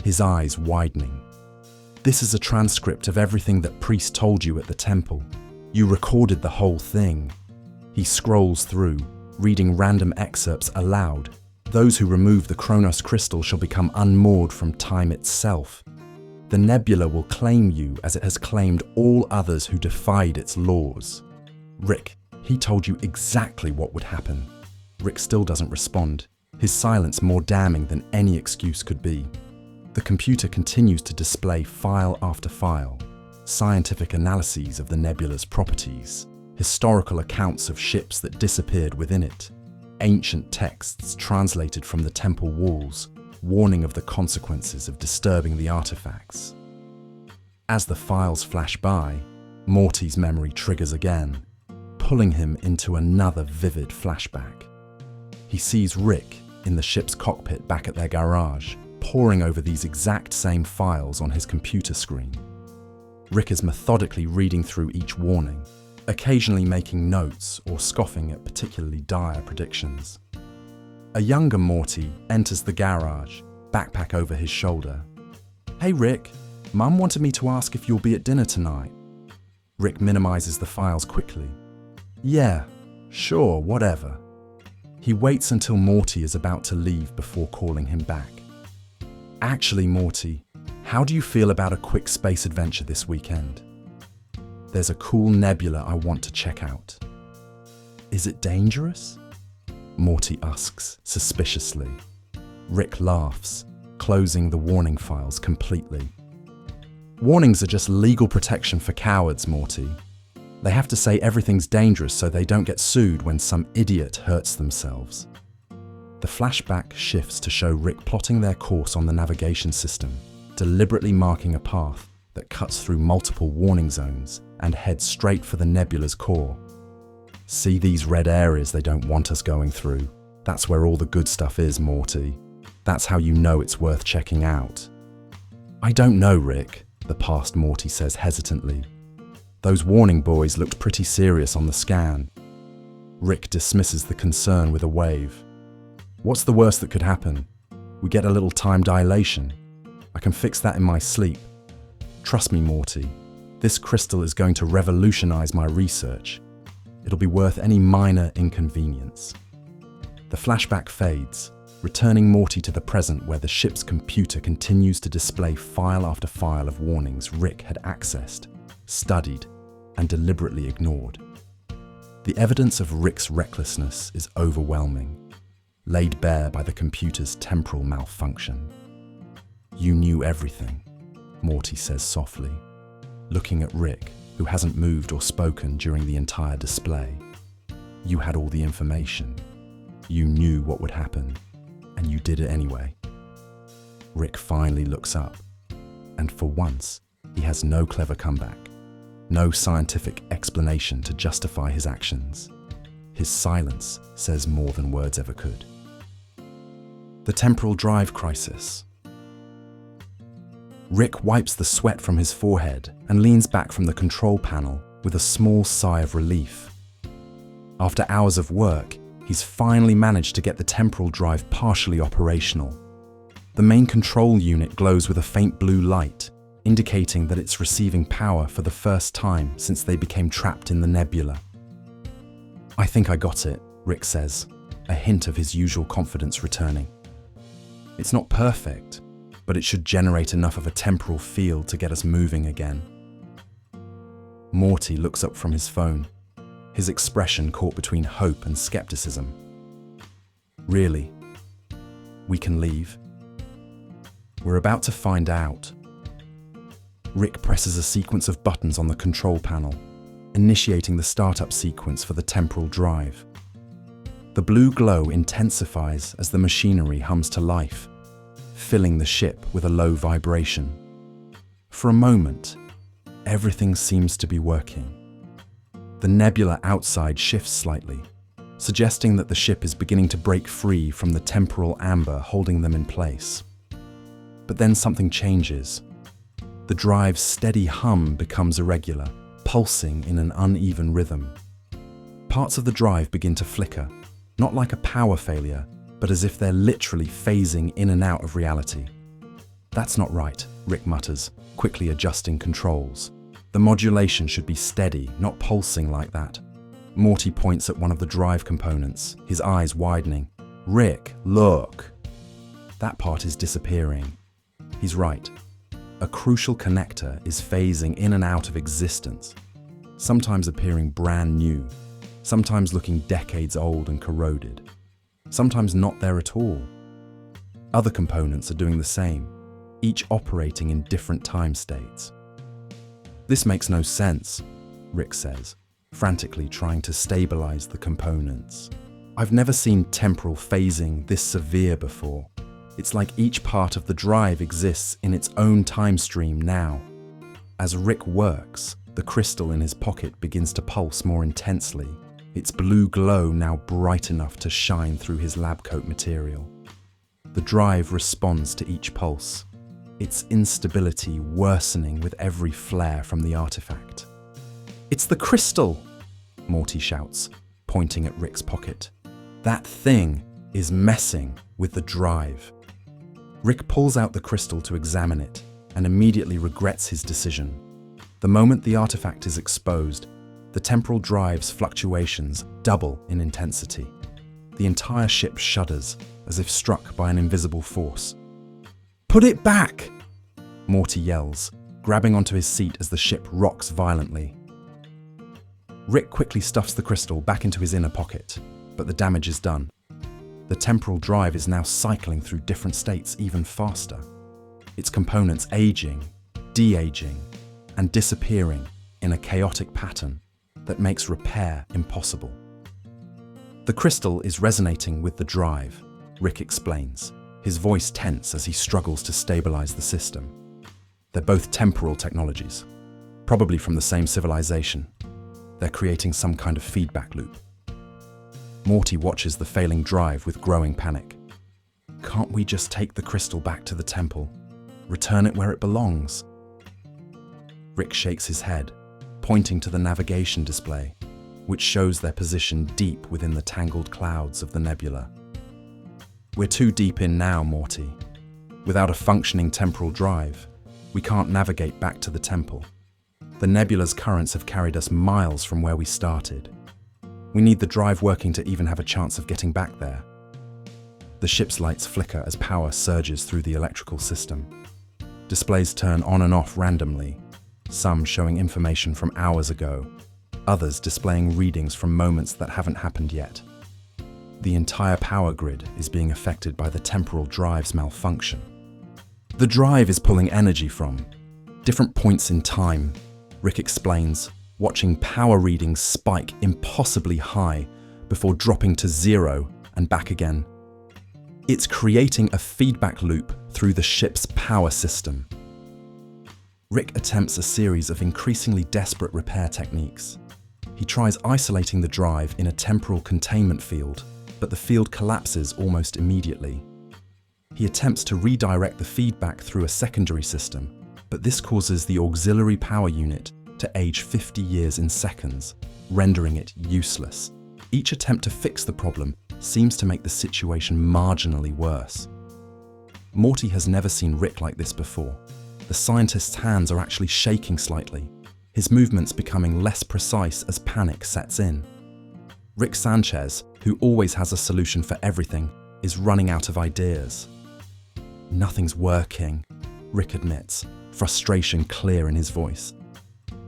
his eyes widening. "This is a transcript of everything that Priest told you at the temple. You recorded the whole thing." He scrolls through, reading random excerpts aloud. "Those who remove the Chronos Crystal shall become unmoored from time itself. The nebula will claim you as it has claimed all others who defied its laws." "Rick, he told you exactly what would happen." Rick still doesn't respond, his silence more damning than any excuse could be. The computer continues to display file after file, scientific analyses of the nebula's properties, historical accounts of ships that disappeared within it, ancient texts translated from the temple walls, warning of the consequences of disturbing the artifacts. As the files flash by, Morty's memory triggers again, pulling him into another vivid flashback. He sees Rick in the ship's cockpit back at their garage, poring over these exact same files on his computer screen. Rick is methodically reading through each warning, occasionally making notes or scoffing at particularly dire predictions. A younger Morty enters the garage, backpack over his shoulder. "Hey Rick, Mum wanted me to ask if you'll be at dinner tonight." Rick minimizes the files quickly. "Yeah, sure, whatever." He waits until Morty is about to leave before calling him back. "Actually, Morty, how do you feel about a quick space adventure this weekend? There's a cool nebula I want to check out." "Is it dangerous?" Morty asks suspiciously. Rick laughs, closing the warning files completely. "Warnings are just legal protection for cowards, Morty. They have to say everything's dangerous so they don't get sued when some idiot hurts themselves." The flashback shifts to show Rick plotting their course on the navigation system, deliberately marking a path that cuts through multiple warning zones and heads straight for the nebula's core. "See these red areas they don't want us going through? That's where all the good stuff is, Morty. That's how you know it's worth checking out." "I don't know, Rick," the past Morty says hesitantly. "Those warning boys looked pretty serious on the scan." Rick dismisses the concern with a wave. "What's the worst that could happen? We get a little time dilation. I can fix that in my sleep. Trust me, Morty, this crystal is going to revolutionize my research. It'll be worth any minor inconvenience. The flashback fades, returning Morty to the present where the ship's computer continues to display file after file of warnings Rick had accessed, studied, and deliberately ignored. The evidence of Rick's recklessness is overwhelming, laid bare by the computer's temporal malfunction. "You knew everything," Morty says softly, looking at Rick, who hasn't moved or spoken during the entire display. "You had all the information. You knew what would happen, and you did it anyway." Rick finally looks up, and for once, he has no clever comeback, no scientific explanation to justify his actions. His silence says more than words ever could. The temporal drive crisis. Rick wipes the sweat from his forehead and leans back from the control panel with a small sigh of relief. After hours of work, he's finally managed to get the temporal drive partially operational. The main control unit glows with a faint blue light, indicating that it's receiving power for the first time since they became trapped in the nebula. "I think I got it," Rick says, a hint of his usual confidence returning. "It's not perfect, but it should generate enough of a temporal field to get us moving again." Morty looks up from his phone, his expression caught between hope and skepticism. "Really? We can leave?" "We're about to find out." Rick presses a sequence of buttons on the control panel, initiating the startup sequence for the temporal drive. The blue glow intensifies as the machinery hums to life, filling the ship with a low vibration. For a moment, everything seems to be working. The nebula outside shifts slightly, suggesting that the ship is beginning to break free from the temporal amber holding them in place. But then something changes. The drive's steady hum becomes irregular, pulsing in an uneven rhythm. Parts of the drive begin to flicker, not like a power failure, but as if they're literally phasing in and out of reality. "That's not right," Rick mutters, quickly adjusting controls. "The modulation should be steady, not pulsing like that." Morty points at one of the drive components, his eyes widening. "Rick, look!" That part is disappearing. He's right. A crucial connector is phasing in and out of existence, sometimes appearing brand new, sometimes looking decades old and corroded, sometimes not there at all. Other components are doing the same, each operating in different time states. "This makes no sense," Rick says, frantically trying to stabilize the components. "I've never seen temporal phasing this severe before. It's like each part of the drive exists in its own time stream now." As Rick works, the crystal in his pocket begins to pulse more intensely, its blue glow now bright enough to shine through his lab coat material. The drive responds to each pulse, its instability worsening with every flare from the artifact. "It's the crystal!" Morty shouts, pointing at Rick's pocket. "That thing is messing with the drive." Rick pulls out the crystal to examine it and immediately regrets his decision. The moment the artifact is exposed, the temporal drive's fluctuations double in intensity. The entire ship shudders, as if struck by an invisible force. "Put it back!" Morty yells, grabbing onto his seat as the ship rocks violently. Rick quickly stuffs the crystal back into his inner pocket, but the damage is done. The temporal drive is now cycling through different states even faster, its components aging, de-aging, and disappearing in a chaotic pattern that makes repair impossible. "The crystal is resonating with the drive," Rick explains, his voice tense as he struggles to stabilize the system. "They're both temporal technologies, probably from the same civilization. They're creating some kind of feedback loop." Morty watches the failing drive with growing panic. "Can't we just take the crystal back to the temple? Return it where it belongs?" Rick shakes his head, pointing to the navigation display, which shows their position deep within the tangled clouds of the nebula. "We're too deep in now, Morty. Without a functioning temporal drive, we can't navigate back to the temple. The nebula's currents have carried us miles from where we started. We need the drive working to even have a chance of getting back there. The ship's lights flicker as power surges through the electrical system. Displays turn on and off randomly, some showing information from hours ago, others displaying readings from moments that haven't happened yet. The entire power grid is being affected by the temporal drive's malfunction. The drive is pulling energy from different points in time, Rick explains, watching power readings spike impossibly high before dropping to 0 and back again. It's creating a feedback loop through the ship's power system. Rick attempts a series of increasingly desperate repair techniques. He tries isolating the drive in a temporal containment field, but the field collapses almost immediately. He attempts to redirect the feedback through a secondary system, but this causes the auxiliary power unit to age 50 years in seconds, rendering it useless. Each attempt to fix the problem seems to make the situation marginally worse. Morty has never seen Rick like this before. The scientist's hands are actually shaking slightly, his movements becoming less precise as panic sets in. Rick Sanchez, who always has a solution for everything, is running out of ideas. Nothing's working, Rick admits, frustration clear in his voice.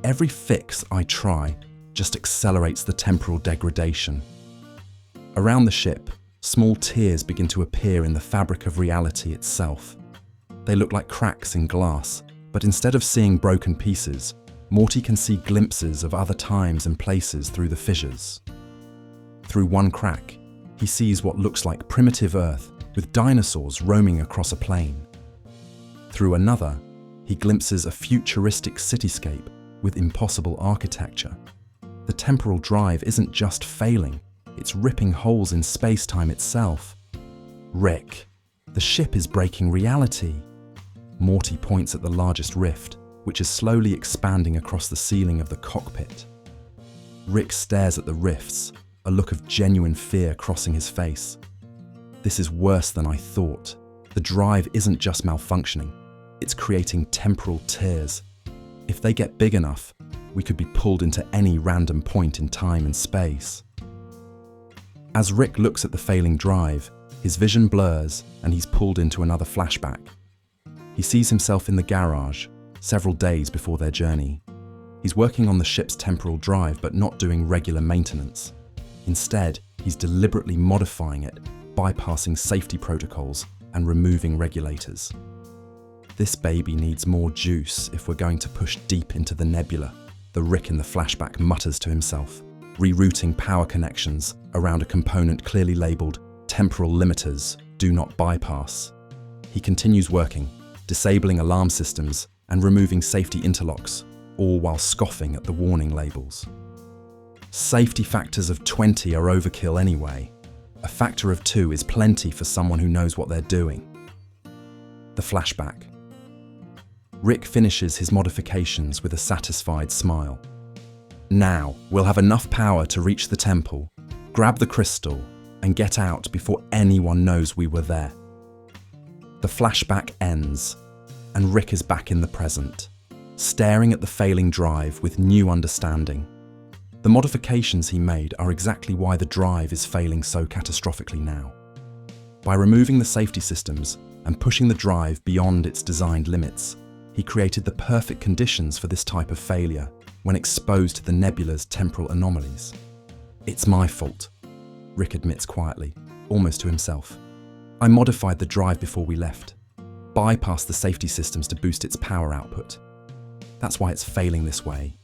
Every fix I try just accelerates the temporal degradation. Around the ship, small tears begin to appear in the fabric of reality itself. They look like cracks in glass, but instead of seeing broken pieces, Morty can see glimpses of other times and places through the fissures. Through one crack, he sees what looks like primitive Earth with dinosaurs roaming across a plain. Through another, he glimpses a futuristic cityscape with impossible architecture. The temporal drive isn't just failing, it's ripping holes in space-time itself. Rick, the ship is breaking reality. Morty points at the largest rift, which is slowly expanding across the ceiling of the cockpit. Rick stares at the rifts, a look of genuine fear crossing his face. This is worse than I thought. The drive isn't just malfunctioning, it's creating temporal tears. If they get big enough, we could be pulled into any random point in time and space. As Rick looks at the failing drive, his vision blurs and he's pulled into another flashback. He sees himself in the garage, several days before their journey. He's working on the ship's temporal drive but not doing regular maintenance. Instead, he's deliberately modifying it, bypassing safety protocols and removing regulators. This baby needs more juice if we're going to push deep into the nebula, the Rick in the flashback mutters to himself, rerouting power connections around a component clearly labelled temporal limiters, do not bypass. He continues working, disabling alarm systems and removing safety interlocks, all while scoffing at the warning labels. Safety factors of 20 are overkill anyway. A factor of 2 is plenty for someone who knows what they're doing. The flashback. Rick finishes his modifications with a satisfied smile. Now, we'll have enough power to reach the temple, grab the crystal, and get out before anyone knows we were there. The flashback ends, and Rick is back in the present, staring at the failing drive with new understanding. The modifications he made are exactly why the drive is failing so catastrophically now. By removing the safety systems and pushing the drive beyond its designed limits, he created the perfect conditions for this type of failure when exposed to the nebula's temporal anomalies. It's my fault, Rick admits quietly, almost to himself. I modified the drive before we left, bypassed the safety systems to boost its power output. That's why it's failing this way.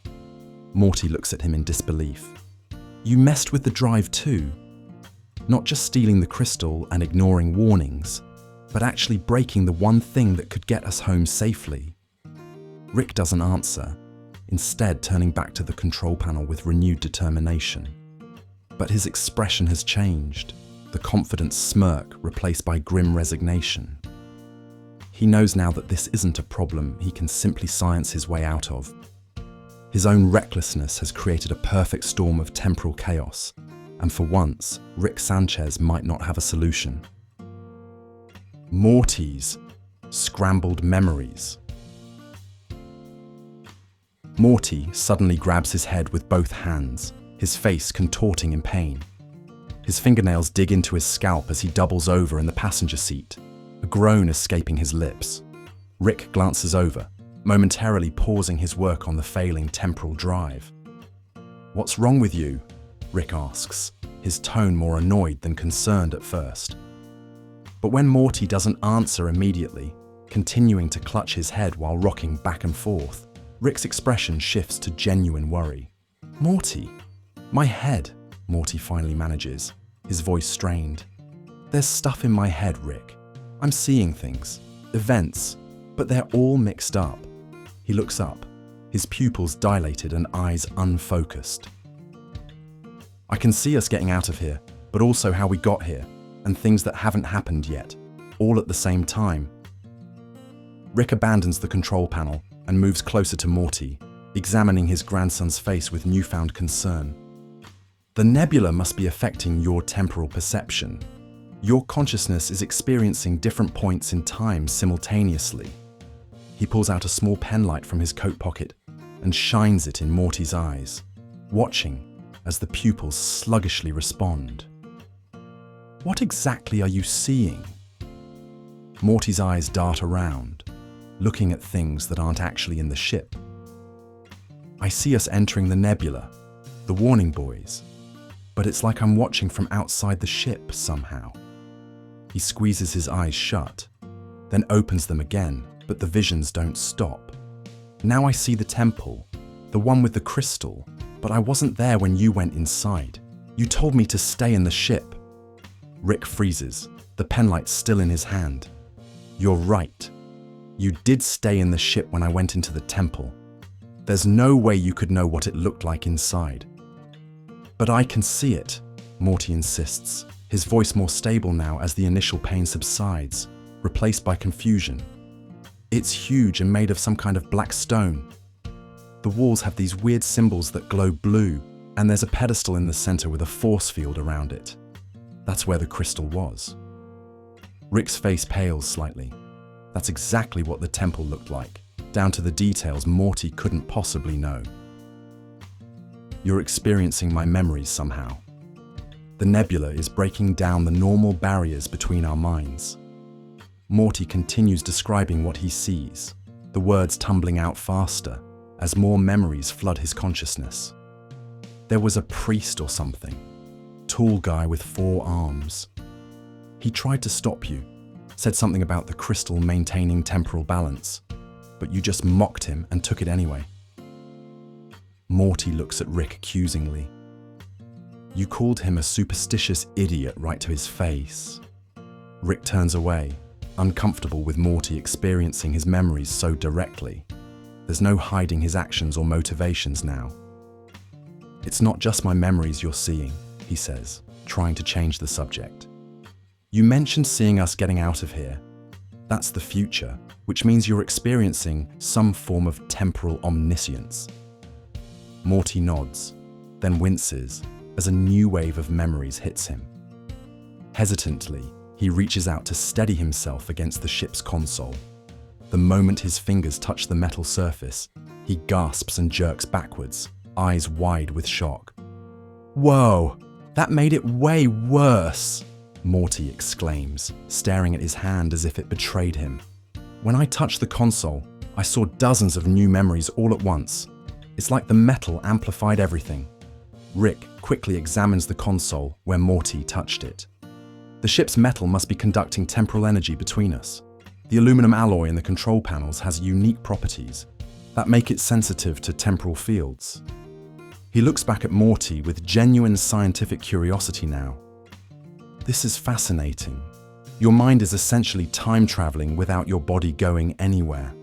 Morty looks at him in disbelief. You messed with the drive too? Not just stealing the crystal and ignoring warnings, but actually breaking the one thing that could get us home safely. Rick doesn't answer, instead turning back to the control panel with renewed determination. But his expression has changed, the confident smirk replaced by grim resignation. He knows now that this isn't a problem he can simply science his way out of. His own recklessness has created a perfect storm of temporal chaos, and for once, Rick Sanchez might not have a solution. Morty's scrambled memories. Morty suddenly grabs his head with both hands, his face contorting in pain. His fingernails dig into his scalp as he doubles over in the passenger seat, a groan escaping his lips. Rick glances over, momentarily pausing his work on the failing temporal drive. "What's wrong with you?" Rick asks, his tone more annoyed than concerned at first. But when Morty doesn't answer immediately, continuing to clutch his head while rocking back and forth, Rick's expression shifts to genuine worry. "Morty, my head," Morty finally manages, his voice strained. "There's stuff in my head, Rick. I'm seeing things, events, but they're all mixed up." He looks up, his pupils dilated and eyes unfocused. "I can see us getting out of here, but also how we got here, and things that haven't happened yet, all at the same time." Rick abandons the control panel and moves closer to Morty, examining his grandson's face with newfound concern. "The nebula must be affecting your temporal perception. Your consciousness is experiencing different points in time simultaneously." He pulls out a small penlight from his coat pocket and shines it in Morty's eyes, watching as the pupils sluggishly respond. "What exactly are you seeing?" Morty's eyes dart around, looking at things that aren't actually in the ship. "I see us entering the nebula, the warning buoys, but it's like I'm watching from outside the ship somehow." He squeezes his eyes shut, then opens them again, but the visions don't stop. "Now I see the temple, the one with the crystal, but I wasn't there when you went inside. You told me to stay in the ship." Rick freezes, the penlight still in his hand. "You're right. You did stay in the ship when I went into the temple. There's no way you could know what it looked like inside." "But I can see it," Morty insists, his voice more stable now as the initial pain subsides, replaced by confusion. "It's huge and made of some kind of black stone. The walls have these weird symbols that glow blue, and there's a pedestal in the center with a force field around it. That's where the crystal was." Rick's face pales slightly. That's exactly what the temple looked like, down to the details Morty couldn't possibly know. "You're experiencing my memories somehow. The nebula is breaking down the normal barriers between our minds." Morty continues describing what he sees, the words tumbling out faster as more memories flood his consciousness. "There was a priest or something, tall guy with 4 arms. He tried to stop you, said something about the crystal maintaining temporal balance, but you just mocked him and took it anyway." Morty looks at Rick accusingly. "You called him a superstitious idiot right to his face." Rick turns away, uncomfortable with Morty experiencing his memories so directly. There's no hiding his actions or motivations now. "It's not just my memories you're seeing," he says, trying to change the subject. "You mentioned seeing us getting out of here. That's the future, which means you're experiencing some form of temporal omniscience." Morty nods, then winces as a new wave of memories hits him. Hesitantly, he reaches out to steady himself against the ship's console. The moment his fingers touch the metal surface, he gasps and jerks backwards, eyes wide with shock. "Whoa, that made it way worse," Morty exclaims, staring at his hand as if it betrayed him. "When I touched the console, I saw dozens of new memories all at once. It's like the metal amplified everything." Rick quickly examines the console where Morty touched it. The ship's metal must be conducting temporal energy between us. The aluminum alloy in the control panels has unique properties that make it sensitive to temporal fields. He looks back at Morty with genuine scientific curiosity now. "This is fascinating. Your mind is essentially time traveling without your body going anywhere."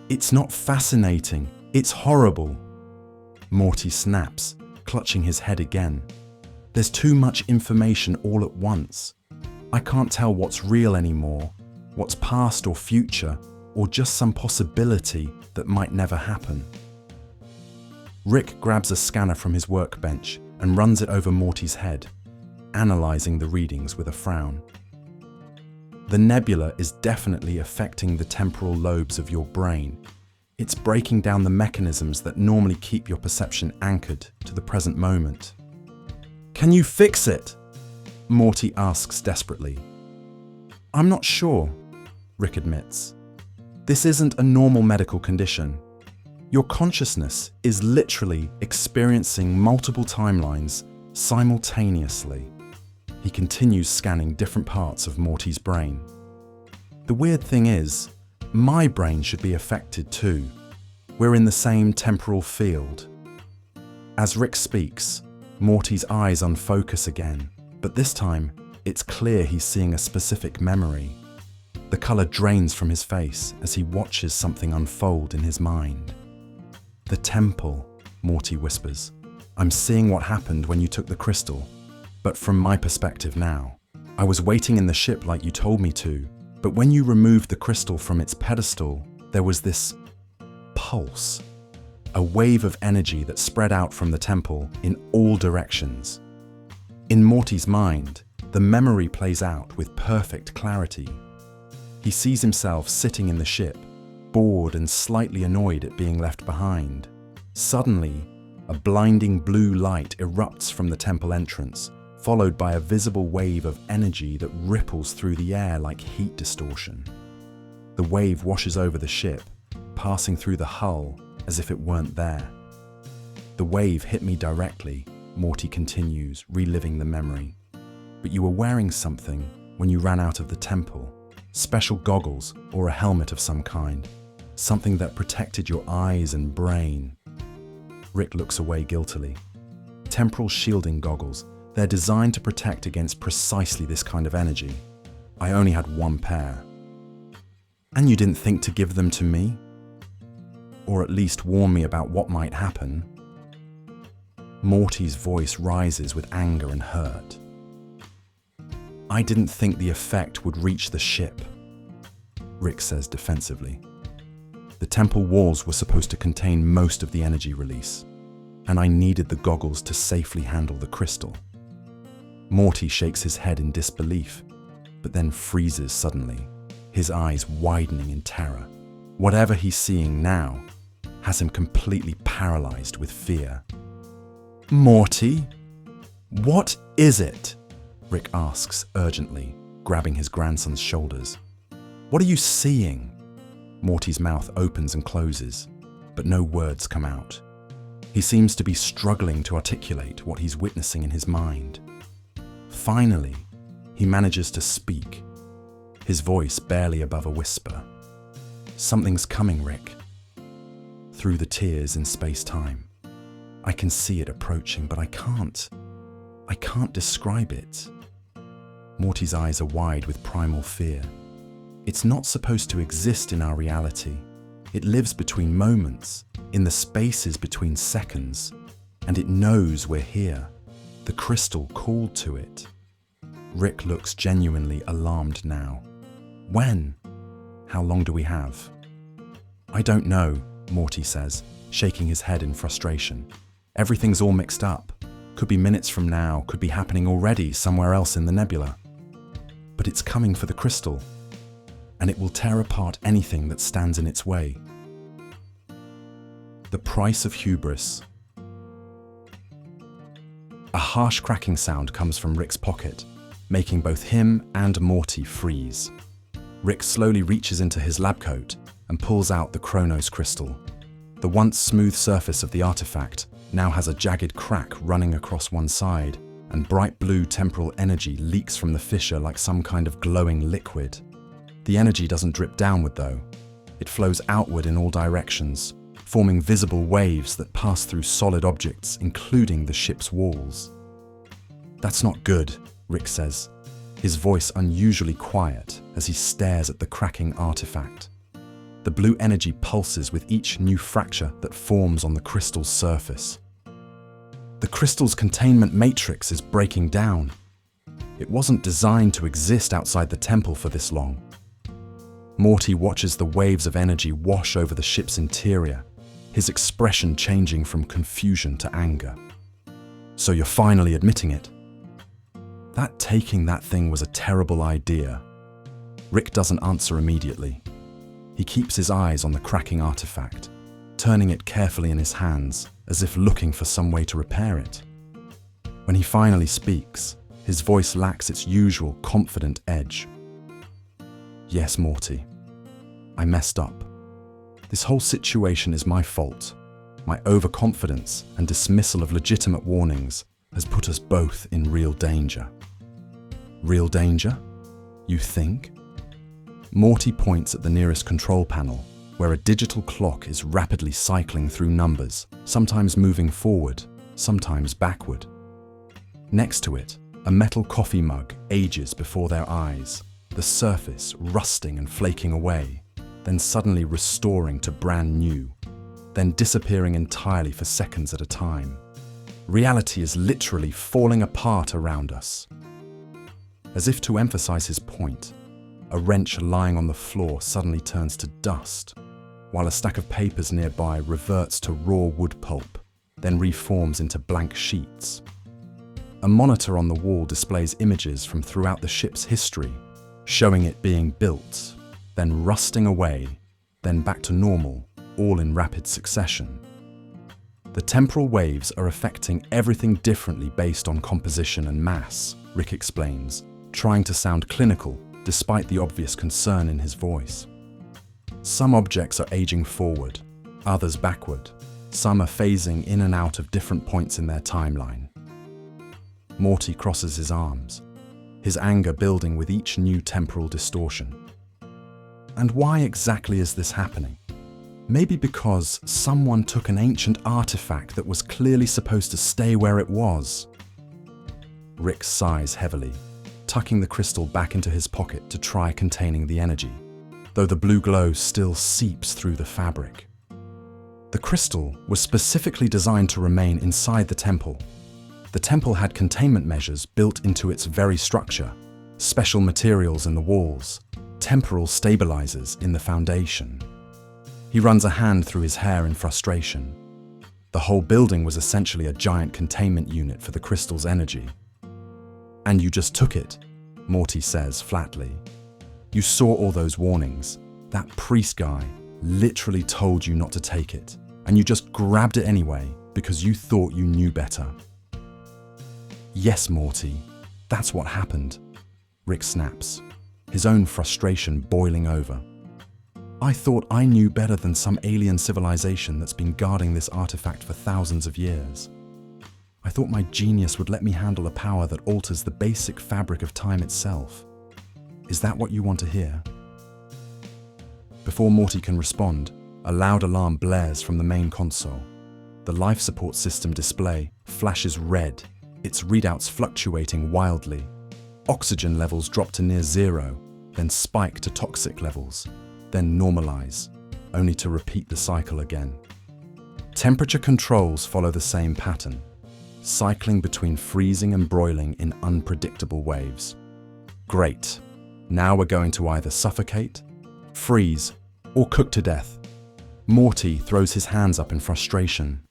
"It's not fascinating, it's horrible." Morty snaps, clutching his head again. "There's too much information all at once. I can't tell what's real anymore, what's past or future, or just some possibility that might never happen." Rick grabs a scanner from his workbench and runs it over Morty's head, analyzing the readings with a frown. "The nebula is definitely affecting the temporal lobes of your brain. It's breaking down the mechanisms that normally keep your perception anchored to the present moment. "Can you fix it?" Morty asks desperately. "I'm not sure," Rick admits. "This isn't a normal medical condition. Your consciousness is literally experiencing multiple timelines simultaneously." He continues scanning different parts of Morty's brain. "The weird thing is, my brain should be affected too. We're in the same temporal field." As Rick speaks, Morty's eyes unfocus again, but this time it's clear he's seeing a specific memory. The color drains from his face as he watches something unfold in his mind. "The temple," Morty whispers. "I'm seeing what happened when you took the crystal, but from my perspective now. I was waiting in the ship like you told me to, but when you removed the crystal from its pedestal, there was this pulse, a wave of energy that spread out from the temple in all directions." In Morty's mind, the memory plays out with perfect clarity. He sees himself sitting in the ship, bored and slightly annoyed at being left behind. Suddenly, a blinding blue light erupts from the temple entrance, followed by a visible wave of energy that ripples through the air like heat distortion. The wave washes over the ship, passing through the hull as if it weren't there. "The wave hit me directly," Morty continues, reliving the memory. "But you were wearing something when you ran out of the temple. Special goggles or a helmet of some kind. Something that protected your eyes and brain." Rick looks away guiltily. "Temporal shielding goggles. They're designed to protect against precisely this kind of energy. I only had one pair." "And you didn't think to give them to me? Or at least warn me about what might happen?" Morty's voice rises with anger and hurt. "I didn't think the effect would reach the ship," Rick says defensively. "The temple walls were supposed to contain most of the energy release, and I needed the goggles to safely handle the crystal." Morty shakes his head in disbelief, but then freezes suddenly, his eyes widening in terror. Whatever he's seeing now has him completely paralyzed with fear. "Morty, what is it?" Rick asks urgently, grabbing his grandson's shoulders. "What are you seeing?" Morty's mouth opens and closes, but no words come out. He seems to be struggling to articulate what he's witnessing in his mind. Finally, he manages to speak, his voice barely above a whisper. "Something's coming, Rick. Through the tears in space-time. I can see it approaching, but I can't describe it." Morty's eyes are wide with primal fear. It's not supposed to exist in our reality. It lives between moments, in the spaces between seconds, and it knows we're here. The crystal called to it. Rick looks genuinely alarmed now. "When? How long do we have?" "I don't know," Morty says, shaking his head in frustration. "Everything's all mixed up. Could be minutes from now, could be happening already somewhere else in the nebula. But it's coming for the crystal, and it will tear apart anything that stands in its way." The price of hubris. A harsh cracking sound comes from Rick's pocket, making both him and Morty freeze. Rick slowly reaches into his lab coat and pulls out the Chronos Crystal. The once smooth surface of the artifact now has a jagged crack running across one side, and bright blue temporal energy leaks from the fissure like some kind of glowing liquid. The energy doesn't drip downward though. It flows outward in all directions, forming visible waves that pass through solid objects, including the ship's walls. "That's not good," Rick says, his voice unusually quiet as he stares at the cracking artifact. The blue energy pulses with each new fracture that forms on the crystal's surface. The crystal's containment matrix is breaking down. It wasn't designed to exist outside the temple for this long. Morty watches the waves of energy wash over the ship's interior, his expression changing from confusion to anger. "So you're finally admitting it? That taking that thing was a terrible idea." Rick doesn't answer immediately. He keeps his eyes on the cracking artifact, turning it carefully in his hands as if looking for some way to repair it. When he finally speaks, his voice lacks its usual confident edge. "Yes, Morty. I messed up. This whole situation is my fault. My overconfidence and dismissal of legitimate warnings has put us both in real danger." "Real danger? You think?" Morty points at the nearest control panel, where a digital clock is rapidly cycling through numbers, sometimes moving forward, sometimes backward. Next to it, a metal coffee mug ages before their eyes, the surface rusting and flaking away, then suddenly restoring to brand new, then disappearing entirely for seconds at a time. Reality is literally falling apart around us. As if to emphasize his point, a wrench lying on the floor suddenly turns to dust, while a stack of papers nearby reverts to raw wood pulp, then reforms into blank sheets. A monitor on the wall displays images from throughout the ship's history, showing it being built, then rusting away, then back to normal, all in rapid succession. The temporal waves are affecting everything differently based on composition and mass, Rick explains, trying to sound clinical despite the obvious concern in his voice. Some objects are aging forward, others backward. Some are phasing in and out of different points in their timeline. Morty crosses his arms, his anger building with each new temporal distortion. And why exactly is this happening? Maybe because someone took an ancient artifact that was clearly supposed to stay where it was. Rick sighs heavily, tucking the crystal back into his pocket to try containing the energy, though the blue glow still seeps through the fabric. The crystal was specifically designed to remain inside the temple. The temple had containment measures built into its very structure, special materials in the walls, temporal stabilizers in the foundation. He runs a hand through his hair in frustration. The whole building was essentially a giant containment unit for the crystal's energy. "And you just took it," Morty says flatly. "You saw all those warnings. That priest guy literally told you not to take it, and you just grabbed it anyway because you thought you knew better." "Yes, Morty, that's what happened," Rick snaps, his own frustration boiling over. "I thought I knew better than some alien civilization that's been guarding this artifact for thousands of years. I thought my genius would let me handle a power that alters the basic fabric of time itself. Is that what you want to hear?" Before Morty can respond, a loud alarm blares from the main console. The life support system display flashes red, its readouts fluctuating wildly. Oxygen levels drop to near zero, then spike to toxic levels, then normalize, only to repeat the cycle again. Temperature controls follow the same pattern, cycling between freezing and broiling in unpredictable waves. Great. Now we're going to either suffocate, freeze, or cook to death. Morty throws his hands up in frustration.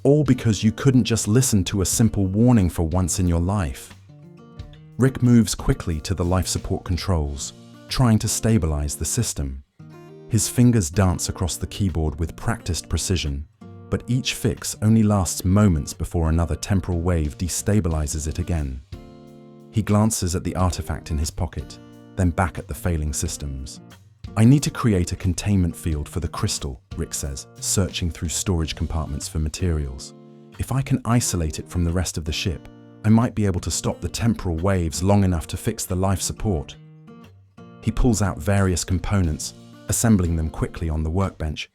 All because you couldn't just listen to a simple warning for once in your life. Rick moves quickly to the life support controls, trying to stabilize the system. His fingers dance across the keyboard with practiced precision, but each fix only lasts moments before another temporal wave destabilizes it again. He glances at the artifact in his pocket, then back at the failing systems. "I need to create a containment field for the crystal," Rick says, searching through storage compartments for materials. "If I can isolate it from the rest of the ship, I might be able to stop the temporal waves long enough to fix the life support." He pulls out various components, assembling them quickly on the workbench.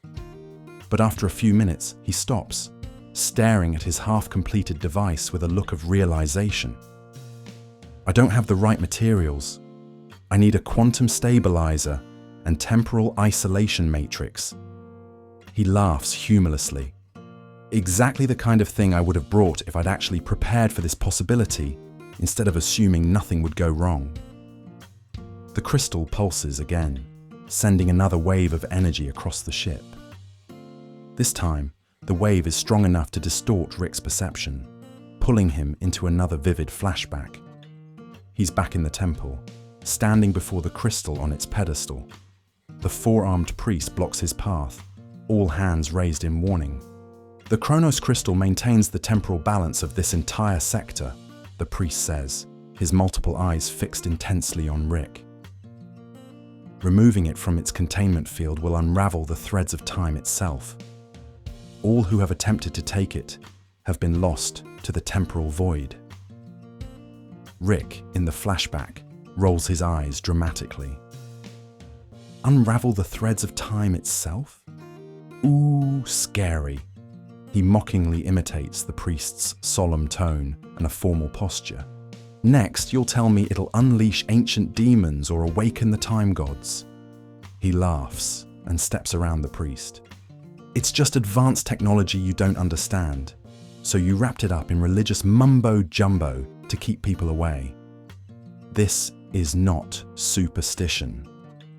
But after a few minutes, he stops, staring at his half-completed device with a look of realization. "I don't have the right materials. I need a quantum stabilizer and temporal isolation matrix." He laughs humorlessly. "Exactly the kind of thing I would have brought if I'd actually prepared for this possibility, instead of assuming nothing would go wrong." The crystal pulses again, sending another wave of energy across the ship. This time, the wave is strong enough to distort Rick's perception, pulling him into another vivid flashback. He's back in the temple, standing before the crystal on its pedestal. The four-armed priest blocks his path, all hands raised in warning. The Chronos Crystal maintains the temporal balance of this entire sector, the priest says, his multiple eyes fixed intensely on Rick. Removing it from its containment field will unravel the threads of time itself. All who have attempted to take it have been lost to the temporal void. Rick, in the flashback, rolls his eyes dramatically. Unravel the threads of time itself? Ooh, scary. He mockingly imitates the priest's solemn tone and a formal posture. Next, you'll tell me it'll unleash ancient demons or awaken the time gods. He laughs and steps around the priest. It's just advanced technology you don't understand, so you wrapped it up in religious mumbo-jumbo to keep people away. This is not superstition,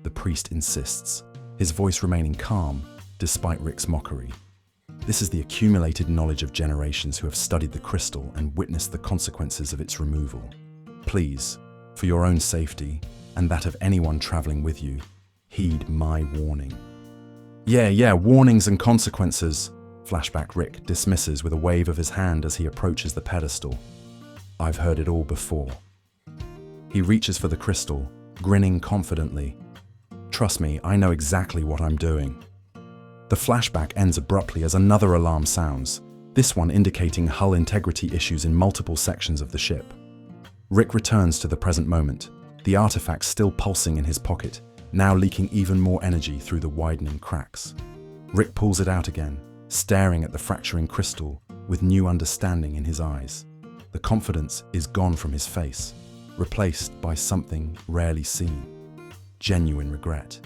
the priest insists, his voice remaining calm despite Rick's mockery. This is the accumulated knowledge of generations who have studied the crystal and witnessed the consequences of its removal. Please, for your own safety and that of anyone traveling with you, heed my warning. Yeah, warnings and consequences, flashback Rick dismisses with a wave of his hand as he approaches the pedestal. I've heard it all before. He reaches for the crystal, grinning confidently. Trust me, I know exactly what I'm doing. The flashback ends abruptly as another alarm sounds, this one indicating hull integrity issues in multiple sections of the ship. Rick returns to the present moment, the artifact still pulsing in his pocket, now leaking even more energy through the widening cracks. Rick pulls it out again, staring at the fracturing crystal with new understanding in his eyes. The confidence is gone from his face, replaced by something rarely seen: genuine regret.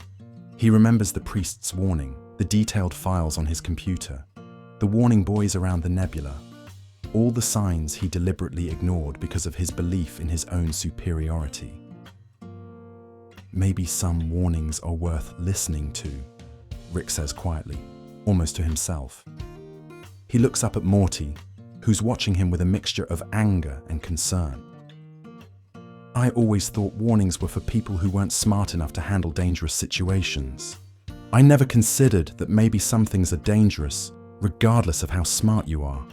He remembers the priest's warning, the detailed files on his computer, the warning buoys around the nebula, all the signs he deliberately ignored because of his belief in his own superiority. Maybe some warnings are worth listening to, Rick says quietly, almost to himself. He looks up at Morty, who's watching him with a mixture of anger and concern. I always thought warnings were for people who weren't smart enough to handle dangerous situations. I never considered that maybe some things are dangerous, regardless of how smart you are.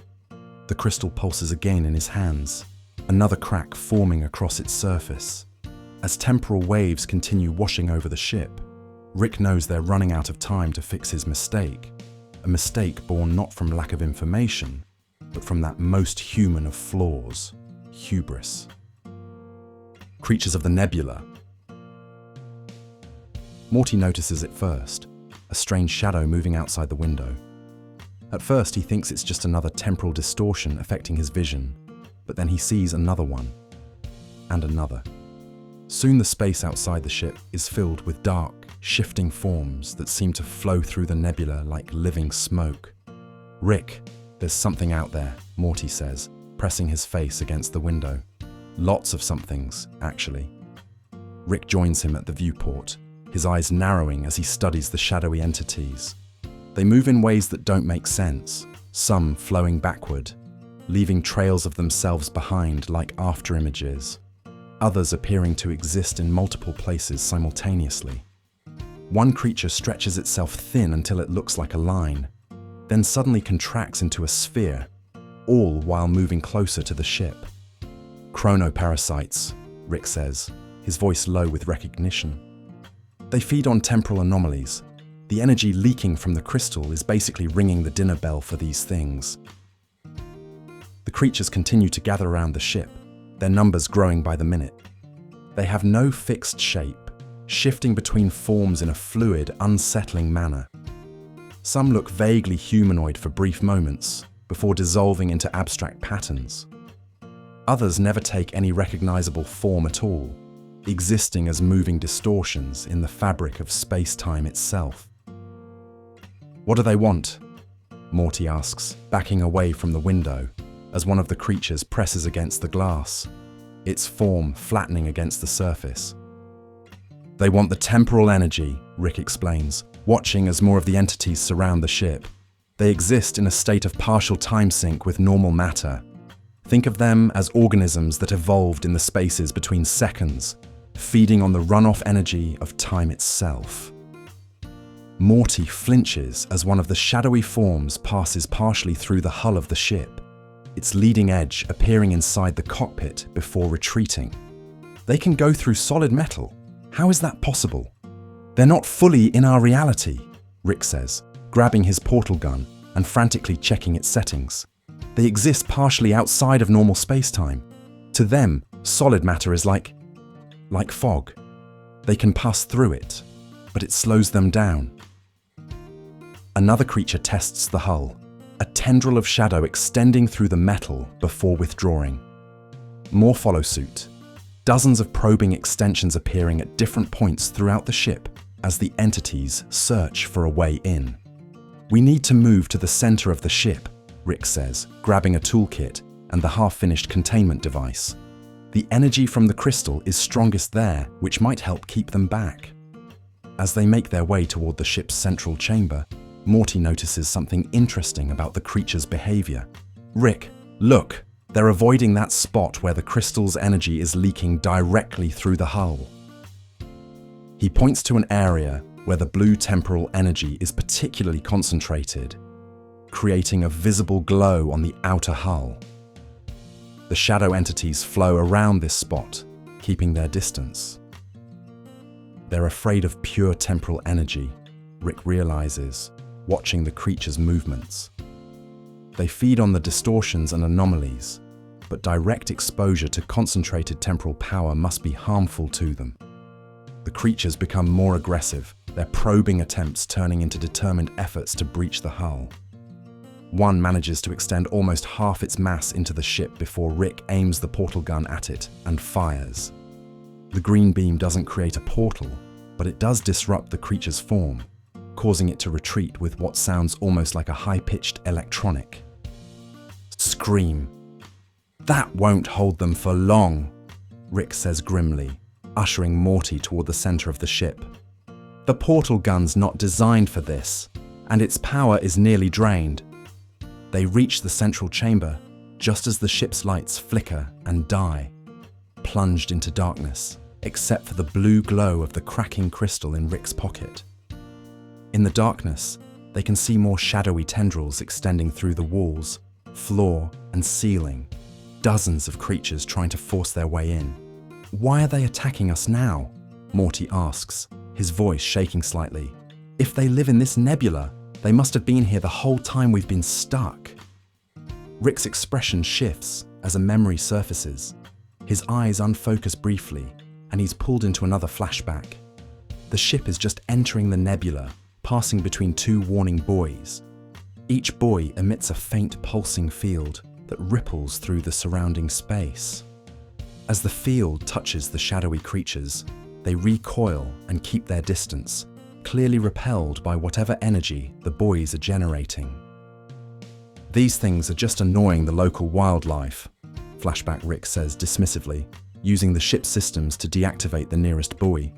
The crystal pulses again in his hands, another crack forming across its surface. As temporal waves continue washing over the ship, Rick knows they're running out of time to fix his mistake. A mistake born not from lack of information, but from that most human of flaws, hubris. Creatures of the nebula. Morty notices it first, a strange shadow moving outside the window. At first he thinks it's just another temporal distortion affecting his vision, but then he sees another one, and another. Soon the space outside the ship is filled with dark, shifting forms that seem to flow through the nebula like living smoke. Rick, there's something out there, Morty says, pressing his face against the window. Lots of somethings, actually. Rick joins him at the viewport, his eyes narrowing as he studies the shadowy entities. They move in ways that don't make sense, some flowing backward, leaving trails of themselves behind like afterimages, others appearing to exist in multiple places simultaneously. One creature stretches itself thin until it looks like a line, then suddenly contracts into a sphere, all while moving closer to the ship. Chronoparasites, Rick says, his voice low with recognition. They feed on temporal anomalies. The energy leaking from the crystal is basically ringing the dinner bell for these things. The creatures continue to gather around the ship, their numbers growing by the minute. They have no fixed shape, shifting between forms in a fluid, unsettling manner. Some look vaguely humanoid for brief moments, before dissolving into abstract patterns. Others never take any recognizable form at all, existing as moving distortions in the fabric of space-time itself. What do they want? Morty asks, backing away from the window, as one of the creatures presses against the glass, its form flattening against the surface. They want the temporal energy, Rick explains, watching as more of the entities surround the ship. They exist in a state of partial time sync with normal matter. Think of them as organisms that evolved in the spaces between seconds, feeding on the runoff energy of time itself. Morty flinches as one of the shadowy forms passes partially through the hull of the ship, its leading edge appearing inside the cockpit before retreating. They can go through solid metal. How is that possible? They're not fully in our reality, Rick says, grabbing his portal gun and frantically checking its settings. They exist partially outside of normal space-time. To them, solid matter is like fog. They can pass through it, but it slows them down. Another creature tests the hull, a tendril of shadow extending through the metal before withdrawing. More follow suit, dozens of probing extensions appearing at different points throughout the ship as the entities search for a way in. We need to move to the center of the ship, Rick says, grabbing a toolkit and the half-finished containment device. The energy from the crystal is strongest there, which might help keep them back. As they make their way toward the ship's central chamber, Morty notices something interesting about the creature's behavior. Rick, look, they're avoiding that spot where the crystal's energy is leaking directly through the hull. He points to an area where the blue temporal energy is particularly concentrated, creating a visible glow on the outer hull. The shadow entities flow around this spot, keeping their distance. They're afraid of pure temporal energy, Rick realizes, watching the creature's movements. They feed on the distortions and anomalies, but direct exposure to concentrated temporal power must be harmful to them. The creatures become more aggressive, their probing attempts turning into determined efforts to breach the hull. One manages to extend almost half its mass into the ship before Rick aims the portal gun at it and fires. The green beam doesn't create a portal, but it does disrupt the creature's form, causing it to retreat with what sounds almost like a high-pitched electronic. Scream. That won't hold them for long, Rick says grimly, ushering Morty toward the center of the ship. The portal gun's not designed for this, and its power is nearly drained. They reach the central chamber just as the ship's lights flicker and die, plunged into darkness, except for the blue glow of the cracking crystal in Rick's pocket. In the darkness, they can see more shadowy tendrils extending through the walls, floor, and ceiling, dozens of creatures trying to force their way in. Why are they attacking us now? Morty asks, his voice shaking slightly. If they live in this nebula, they must have been here the whole time we've been stuck. Rick's expression shifts as a memory surfaces. His eyes unfocus briefly, and he's pulled into another flashback. The ship is just entering the nebula, passing between two warning buoys. Each buoy emits a faint pulsing field that ripples through the surrounding space. As the field touches the shadowy creatures, they recoil and keep their distance, clearly repelled by whatever energy the buoys are generating. These things are just annoying the local wildlife, Flashback Rick says dismissively, using the ship's systems to deactivate the nearest buoy.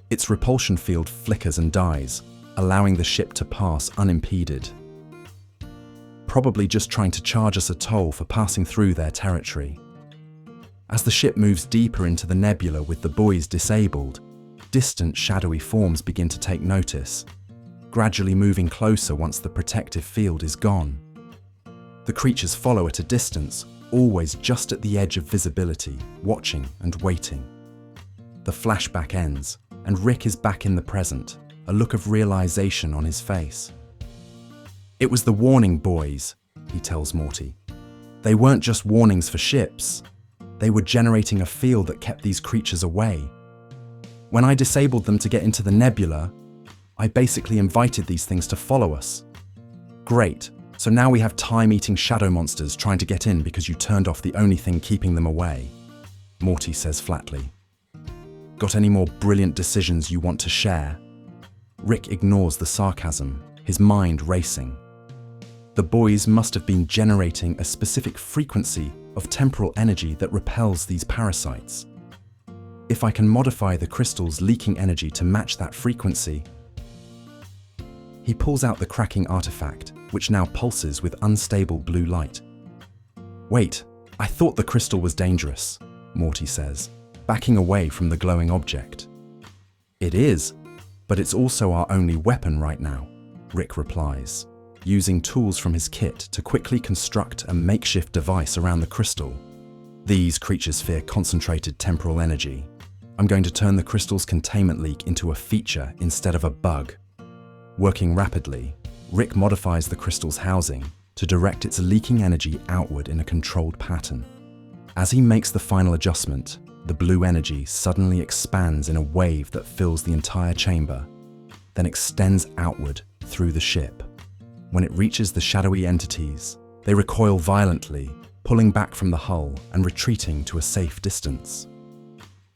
Its repulsion field flickers and dies, allowing the ship to pass unimpeded. Probably just trying to charge us a toll for passing through their territory. As the ship moves deeper into the nebula with the buoys disabled, distant shadowy forms begin to take notice, gradually moving closer once the protective field is gone. The creatures follow at a distance, always just at the edge of visibility, watching and waiting. The flashback ends, and Rick is back in the present, a look of realization on his face. It was the warning buoys, he tells Morty. They weren't just warnings for ships. They were generating a field that kept these creatures away. When I disabled them to get into the nebula, I basically invited these things to follow us. Great, so now we have time-eating shadow monsters trying to get in because you turned off the only thing keeping them away, Morty says flatly. Got any more brilliant decisions you want to share? Rick ignores the sarcasm, his mind racing. The buoys must have been generating a specific frequency of temporal energy that repels these parasites. If I can modify the crystal's leaking energy to match that frequency. He pulls out the cracking artifact, which now pulses with unstable blue light. Wait, I thought the crystal was dangerous, Morty says, backing away from the glowing object. It is. But it's also our only weapon right now, Rick replies, using tools from his kit to quickly construct a makeshift device around the crystal. These creatures fear concentrated temporal energy. I'm going to turn the crystal's containment leak into a feature instead of a bug. Working rapidly, Rick modifies the crystal's housing to direct its leaking energy outward in a controlled pattern. As he makes the final adjustment, the blue energy suddenly expands in a wave that fills the entire chamber, then extends outward through the ship. When it reaches the shadowy entities, they recoil violently, pulling back from the hull and retreating to a safe distance.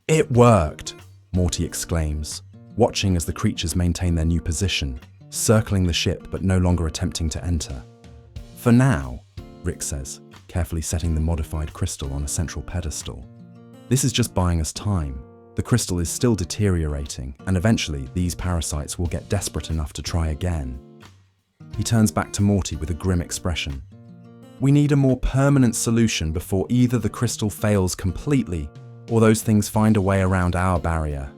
"It worked!" Morty exclaims, watching as the creatures maintain their new position, circling the ship but no longer attempting to enter. "For now," Rick says, carefully setting the modified crystal on a central pedestal. "This is just buying us time. The crystal is still deteriorating, and eventually these parasites will get desperate enough to try again." He turns back to Morty with a grim expression. "We need a more permanent solution before either the crystal fails completely or those things find a way around our barrier."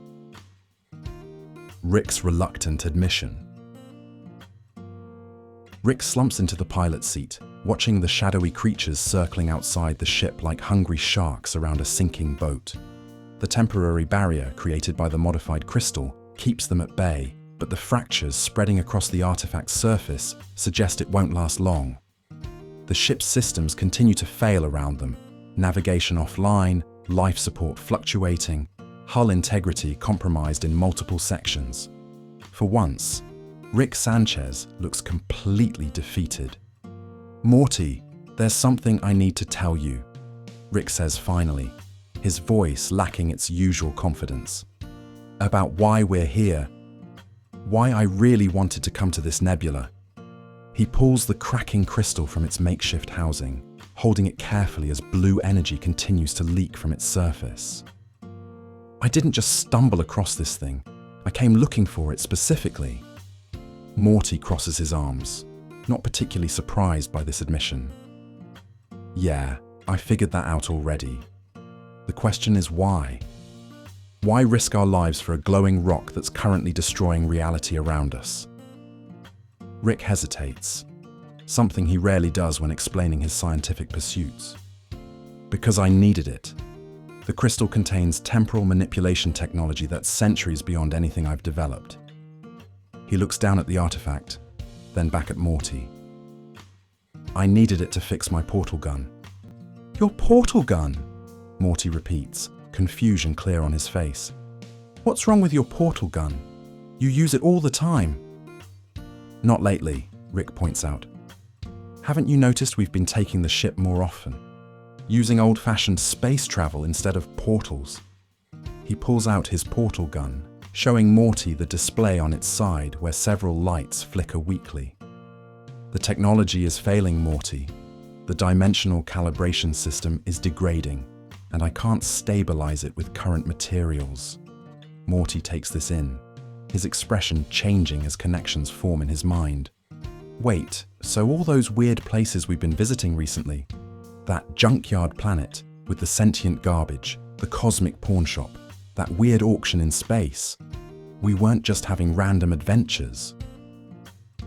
Rick's reluctant admission. Rick slumps into the pilot's seat, watching the shadowy creatures circling outside the ship like hungry sharks around a sinking boat. The temporary barrier created by the modified crystal keeps them at bay, but the fractures spreading across the artifact's surface suggest it won't last long. The ship's systems continue to fail around them, navigation offline, life support fluctuating, hull integrity compromised in multiple sections. For once, Rick Sanchez looks completely defeated. "Morty, there's something I need to tell you," Rick says finally, his voice lacking its usual confidence. "About why we're here. Why I really wanted to come to this nebula." He pulls the cracking crystal from its makeshift housing, holding it carefully as blue energy continues to leak from its surface. "I didn't just stumble across this thing. I came looking for it specifically." Morty crosses his arms, not particularly surprised by this admission. "Yeah, I figured that out already. The question is why? Why risk our lives for a glowing rock that's currently destroying reality around us?" Rick hesitates, something he rarely does when explaining his scientific pursuits. "Because I needed it. The crystal contains temporal manipulation technology that's centuries beyond anything I've developed." He looks down at the artifact, then back at Morty. "I needed it to fix my portal gun." "Your portal gun?" Morty repeats, confusion clear on his face. "What's wrong with your portal gun? You use it all the time." "Not lately," Rick points out. "Haven't you noticed we've been taking the ship more often? Using old-fashioned space travel instead of portals?" He pulls out his portal gun, showing Morty the display on its side where several lights flicker weakly. "The technology is failing, Morty. The dimensional calibration system is degrading, and I can't stabilize it with current materials." Morty takes this in, his expression changing as connections form in his mind. "Wait, so all those weird places we've been visiting recently, that junkyard planet with the sentient garbage, the cosmic pawn shop, that weird auction in space, we weren't just having random adventures.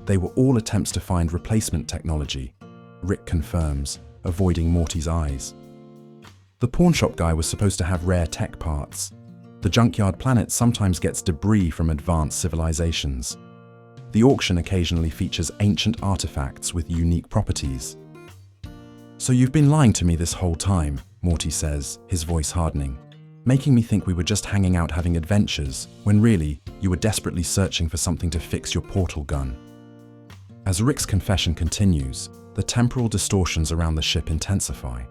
They were all attempts to find replacement technology," Rick confirms, avoiding Morty's eyes. "The pawn shop guy was supposed to have rare tech parts. The junkyard planet sometimes gets debris from advanced civilizations. The auction occasionally features ancient artifacts with unique properties." "So you've been lying to me this whole time," Morty says, his voice hardening, "making me think we were just hanging out having adventures, when really, you were desperately searching for something to fix your portal gun." As Rick's confession continues, the temporal distortions around the ship intensify.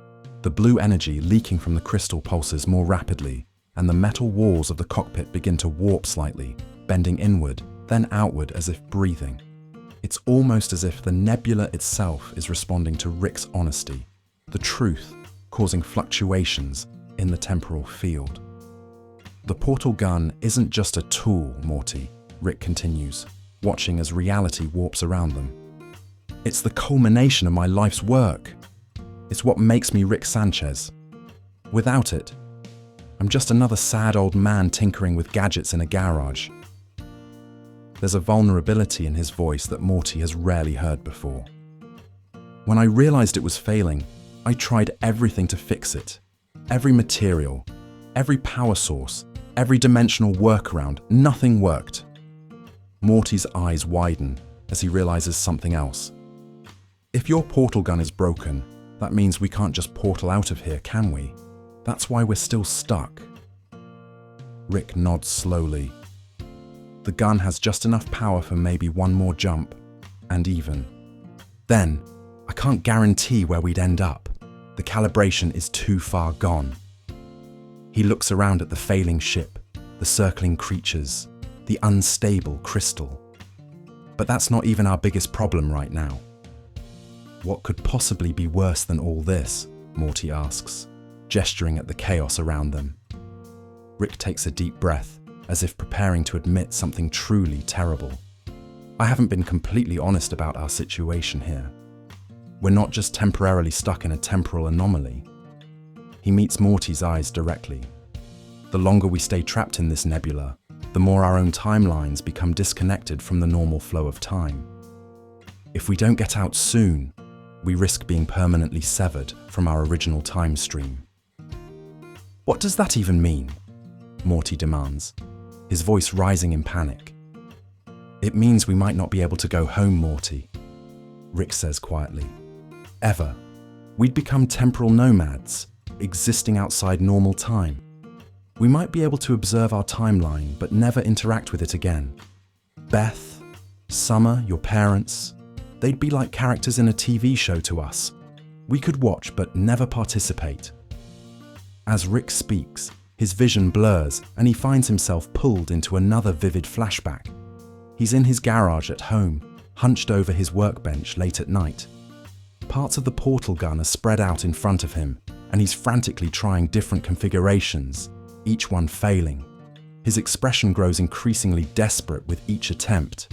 The blue energy leaking from the crystal pulses more rapidly, and the metal walls of the cockpit begin to warp slightly, bending inward, then outward as if breathing. It's almost as if the nebula itself is responding to Rick's honesty, the truth causing fluctuations in the temporal field. "The portal gun isn't just a tool, Morty," Rick continues, watching as reality warps around them. "It's the culmination of my life's work. It's what makes me Rick Sanchez. Without it, I'm just another sad old man tinkering with gadgets in a garage." There's a vulnerability in his voice that Morty has rarely heard before. When I realized it was failing, I tried everything to fix it. Every material, every power source, every dimensional workaround, nothing worked. Morty's eyes widen as he realizes something else. If your portal gun is broken, that means we can't just portal out of here, can we? That's why we're still stuck. Rick nods slowly. The gun has just enough power for maybe one more jump, and even. Then, I can't guarantee where we'd end up. The calibration is too far gone. He looks around at the failing ship, the circling creatures, the unstable crystal. But that's not even our biggest problem right now. What could possibly be worse than all this? Morty asks, gesturing at the chaos around them. Rick takes a deep breath, as if preparing to admit something truly terrible. I haven't been completely honest about our situation here. We're not just temporarily stuck in a temporal anomaly. He meets Morty's eyes directly. The longer we stay trapped in this nebula, the more our own timelines become disconnected from the normal flow of time. If we don't get out soon, we risk being permanently severed from our original time stream. What does that even mean? Morty demands, his voice rising in panic. It means we might not be able to go home, Morty, Rick says quietly. Ever. We'd become temporal nomads, existing outside normal time. We might be able to observe our timeline, but never interact with it again. Beth, Summer, your parents, they'd be like characters in a TV show to us. We could watch, but never participate. As Rick speaks, his vision blurs and he finds himself pulled into another vivid flashback. He's in his garage at home, hunched over his workbench late at night. Parts of the portal gun are spread out in front of him, and he's frantically trying different configurations, each one failing. His expression grows increasingly desperate with each attempt.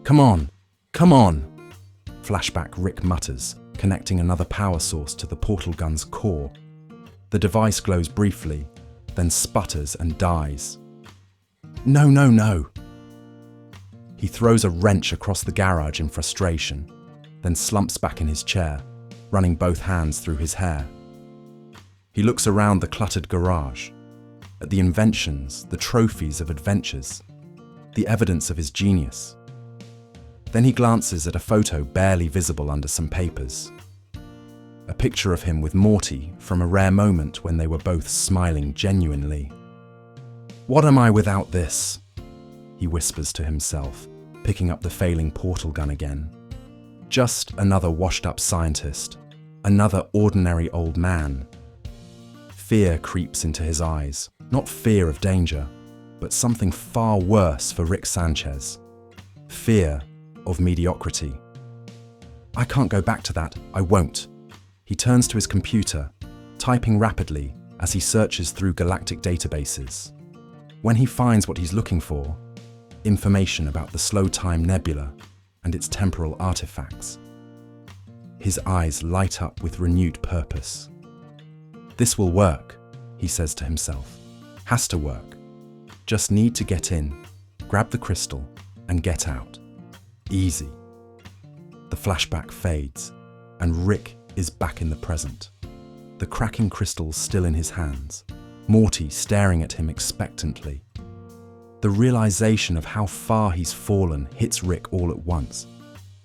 Come on! Come on! Flashback, Rick mutters, connecting another power source to the portal gun's core. The device glows briefly, then sputters and dies. No, no, no! He throws a wrench across the garage in frustration, then slumps back in his chair, running both hands through his hair. He looks around the cluttered garage, at the inventions, the trophies of adventures, the evidence of his genius. Then he glances at a photo barely visible under some papers. A picture of him with Morty from a rare moment when they were both smiling genuinely. What am I without this? He whispers to himself, picking up the failing portal gun again. Just another washed-up scientist, another ordinary old man. Fear creeps into his eyes, not fear of danger, but something far worse for Rick Sanchez. Fear of mediocrity. I can't go back to that, I won't. He turns to his computer, typing rapidly as he searches through galactic databases. When he finds what he's looking for, information about the Slow-Time Nebula and its temporal artifacts, his eyes light up with renewed purpose. This will work, he says to himself. Has to work. Just need to get in, grab the crystal, and get out. Easy. The flashback fades, and Rick is back in the present. The cracking crystal still in his hands, Morty staring at him expectantly. The realization of how far he's fallen hits Rick all at once.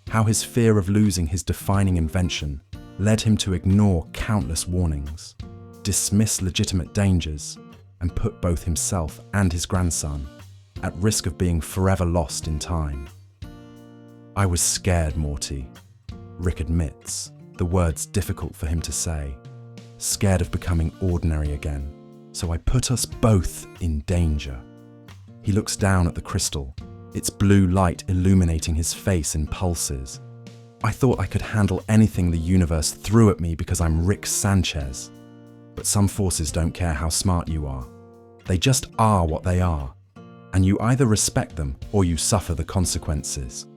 How his fear of losing his defining invention led him to ignore countless warnings, dismiss legitimate dangers, and put both himself and his grandson at risk of being forever lost in time. I was scared, Morty, Rick admits, the words difficult for him to say. Scared of becoming ordinary again, so I put us both in danger. He looks down at the crystal, its blue light illuminating his face in pulses. I thought I could handle anything the universe threw at me because I'm Rick Sanchez. But some forces don't care how smart you are. They just are what they are, and you either respect them or you suffer the consequences.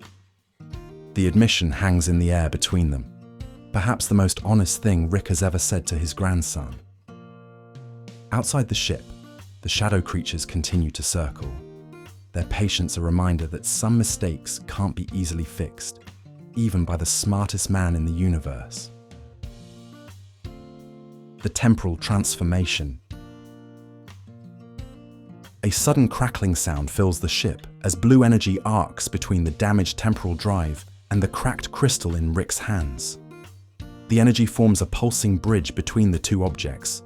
The admission hangs in the air between them, perhaps the most honest thing Rick has ever said to his grandson. Outside the ship, the shadow creatures continue to circle. their patience a reminder that some mistakes can't be easily fixed, even by the smartest man in the universe. The temporal transformation. A sudden crackling sound fills the ship as blue energy arcs between the damaged temporal drive and the cracked crystal in Rick's hands. The energy forms a pulsing bridge between the two objects,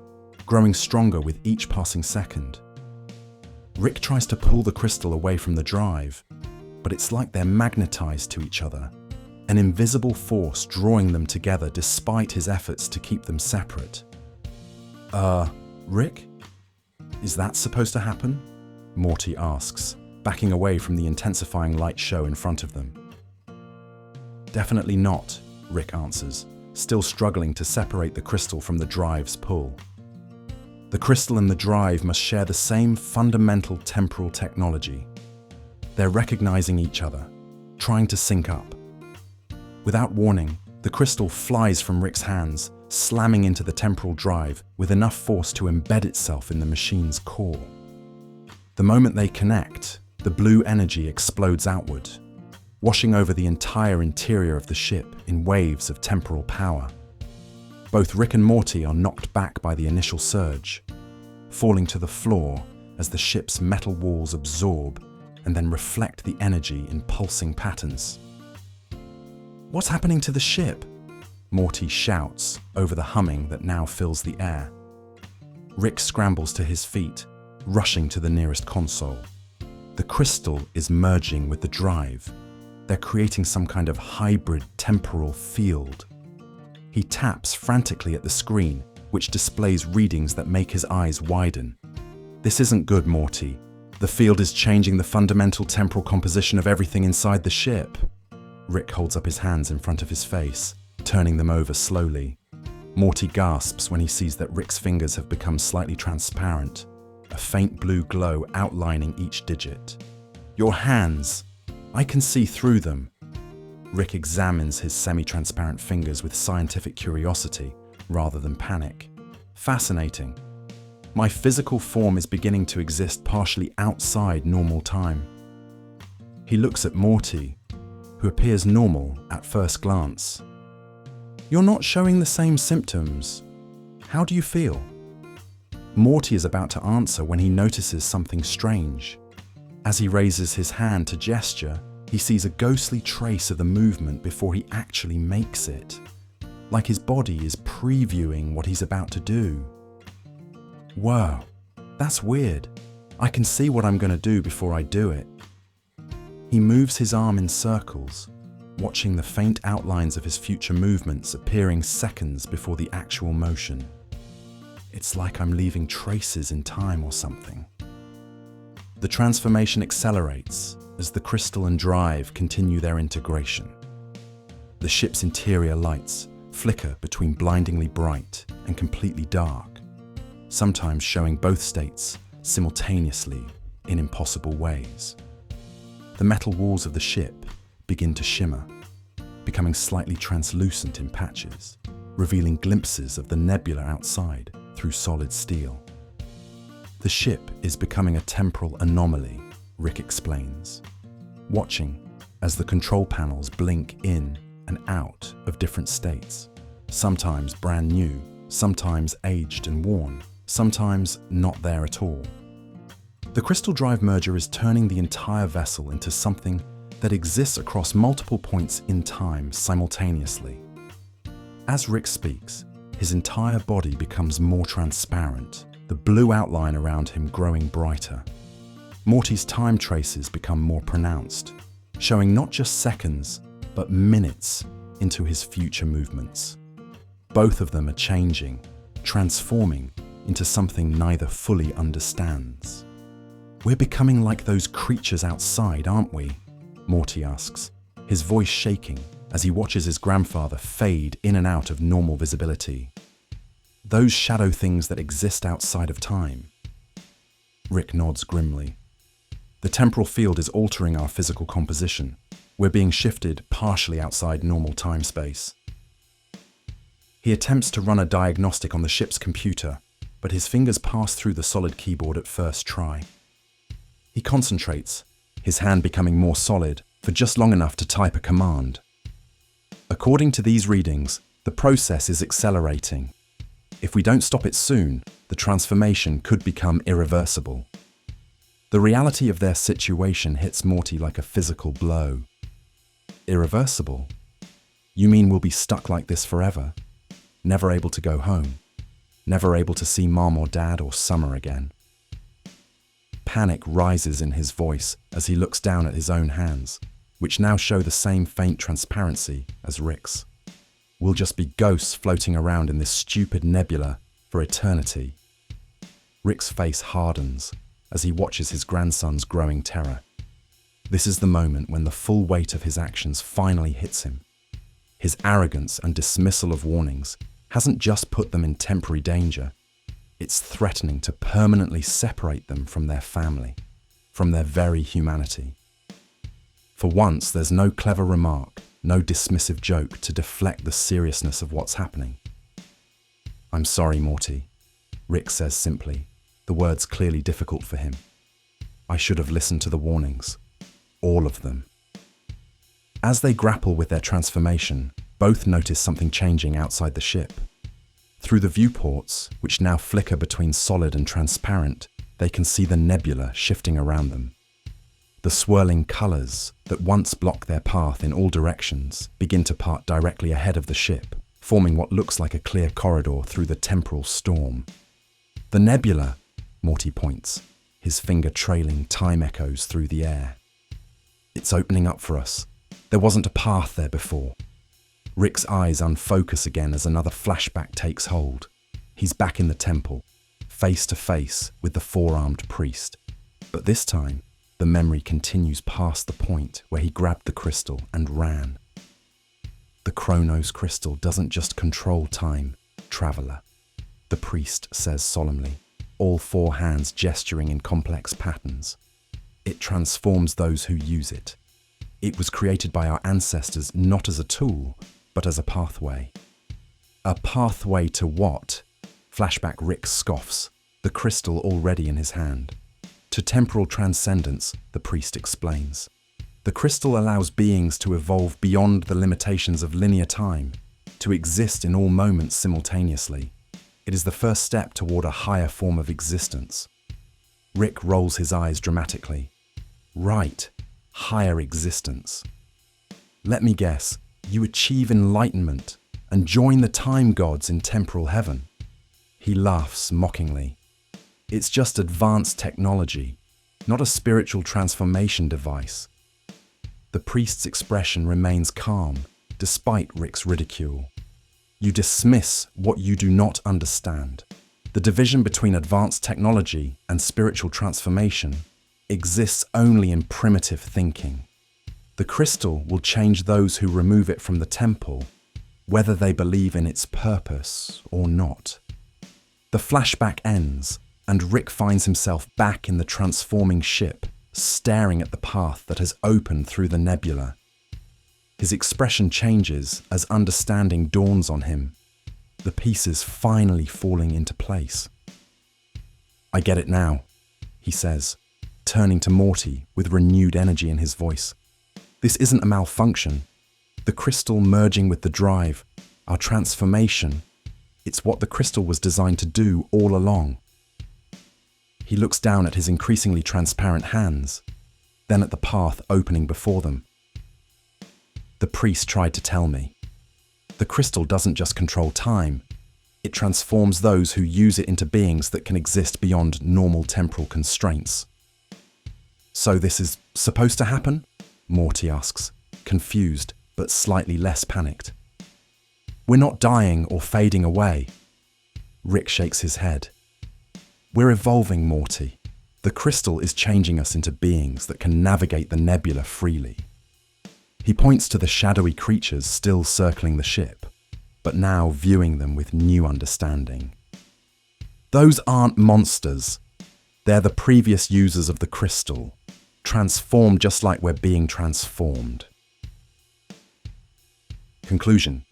growing stronger with each passing second. Rick tries to pull the crystal away from the drive, but it's like they're magnetized to each other, an invisible force drawing them together despite his efforts to keep them separate. Rick? Is that supposed to happen? Morty asks, backing away from the intensifying light show in front of them. Definitely not, Rick answers, still struggling to separate the crystal from the drive's pull. The crystal and the drive must share the same fundamental temporal technology. They're recognizing each other, trying to sync up. Without warning, the crystal flies from Rick's hands, slamming into the temporal drive with enough force to embed itself in the machine's core. The moment they connect, the blue energy explodes outward, washing over the entire interior of the ship in waves of temporal power. Both Rick and Morty are knocked back by the initial surge, falling to the floor as the ship's metal walls absorb and then reflect the energy in pulsing patterns. "What's happening to the ship?" Morty shouts over the humming that now fills the air. Rick scrambles to his feet, rushing to the nearest console. The crystal is merging with the drive. They're creating some kind of hybrid temporal field. He taps frantically at the screen, which displays readings that make his eyes widen. "This isn't good, Morty. The field is changing the fundamental temporal composition of everything inside the ship." Rick holds up his hands in front of his face, turning them over slowly. Morty gasps when he sees that Rick's fingers have become slightly transparent, a faint blue glow outlining each digit. "Your hands! I can see through them." Rick examines his semi-transparent fingers with scientific curiosity rather than panic. "Fascinating. My physical form is beginning to exist partially outside normal time." He looks at Morty, who appears normal at first glance. "You're not showing the same symptoms. How do you feel?" Morty is about to answer when he notices something strange. As he raises his hand to gesture, he sees a ghostly trace of the movement before he actually makes it, like his body is previewing what he's about to do. "Whoa, that's weird. I can see what I'm going to do before I do it." He moves his arm in circles, watching the faint outlines of his future movements appearing seconds before the actual motion. "It's like I'm leaving traces in time or something." The transformation accelerates as the crystal and drive continue their integration. The ship's interior lights flicker between blindingly bright and completely dark, sometimes showing both states simultaneously in impossible ways. The metal walls of the ship begin to shimmer, becoming slightly translucent in patches, revealing glimpses of the nebula outside through solid steel. "The ship is becoming a temporal anomaly," Rick explains, watching as the control panels blink in and out of different states, sometimes brand new, sometimes aged and worn, sometimes not there at all. The crystal drive merger is turning the entire vessel into something that exists across multiple points in time simultaneously. As Rick speaks, his entire body becomes more transparent, the blue outline around him growing brighter. Morty's time traces become more pronounced, showing not just seconds, but minutes into his future movements. Both of them are changing, transforming into something neither fully understands. "We're becoming like those creatures outside, aren't we?" Morty asks, his voice shaking as he watches his grandfather fade in and out of normal visibility. "Those shadow things that exist outside of time." Rick nods grimly. "The temporal field is altering our physical composition. We're being shifted partially outside normal time-space." He attempts to run a diagnostic on the ship's computer, but his fingers pass through the solid keyboard at first try. He concentrates, his hand becoming more solid for just long enough to type a command. According to these readings, the process is accelerating. If we don't stop it soon, the transformation could become irreversible. The reality of their situation hits Morty like a physical blow. Irreversible? You mean we'll be stuck like this forever? Never able to go home? Never able to see Mom or Dad or Summer again? Panic rises in his voice as he looks down at his own hands, which now show the same faint transparency as Rick's. We'll just be ghosts floating around in this stupid nebula for eternity. Rick's face hardens as he watches his grandson's growing terror. This is the moment when the full weight of his actions finally hits him. His arrogance and dismissal of warnings hasn't just put them in temporary danger, it's threatening to permanently separate them from their family, from their very humanity. For once, there's no clever remark, no dismissive joke to deflect the seriousness of what's happening. "I'm sorry, Morty," Rick says simply, the words clearly difficult for him. "I should have listened to the warnings. All of them." As they grapple with their transformation, both notice something changing outside the ship. Through the viewports, which now flicker between solid and transparent, they can see the nebula shifting around them. The swirling colours that once blocked their path in all directions begin to part directly ahead of the ship, forming what looks like a clear corridor through the temporal storm. "The nebula," Morty points, his finger trailing time echoes through the air. "It's opening up for us. There wasn't a path there before." Rick's eyes unfocus again as another flashback takes hold. He's back in the temple, face to face with the four-armed priest. But this time, the memory continues past the point where he grabbed the crystal and ran. "The Chronos Crystal doesn't just control time, traveler," the priest says solemnly, all four hands gesturing in complex patterns. "It transforms those who use it. It was created by our ancestors not as a tool, but as a pathway." "A pathway to what?" Flashback Rick scoffs, the crystal already in his hand. "To temporal transcendence," the priest explains. "The crystal allows beings to evolve beyond the limitations of linear time, to exist in all moments simultaneously. It is the first step toward a higher form of existence." Rick rolls his eyes dramatically. "Right, higher existence. Let me guess, you achieve enlightenment and join the time gods in temporal heaven." He laughs mockingly. "It's just advanced technology, not a spiritual transformation device." The priest's expression remains calm, despite Rick's ridicule. "You dismiss what you do not understand. The division between advanced technology and spiritual transformation exists only in primitive thinking. The crystal will change those who remove it from the temple, whether they believe in its purpose or not." The flashback ends, and Rick finds himself back in the transforming ship, staring at the path that has opened through the nebula. His expression changes as understanding dawns on him, the pieces finally falling into place. "I get it now," he says, turning to Morty with renewed energy in his voice. "This isn't a malfunction. The crystal merging with the drive, our transformation, it's what the crystal was designed to do all along." He looks down at his increasingly transparent hands, then at the path opening before them. "The priest tried to tell me. The crystal doesn't just control time, it transforms those who use it into beings that can exist beyond normal temporal constraints." "So this is supposed to happen?" Morty asks, confused but slightly less panicked. "We're not dying or fading away." Rick shakes his head. "We're evolving, Morty. The crystal is changing us into beings that can navigate the nebula freely." He points to the shadowy creatures still circling the ship, but now viewing them with new understanding. "Those aren't monsters. They're the previous users of the crystal, transformed just like we're being transformed." Conclusion.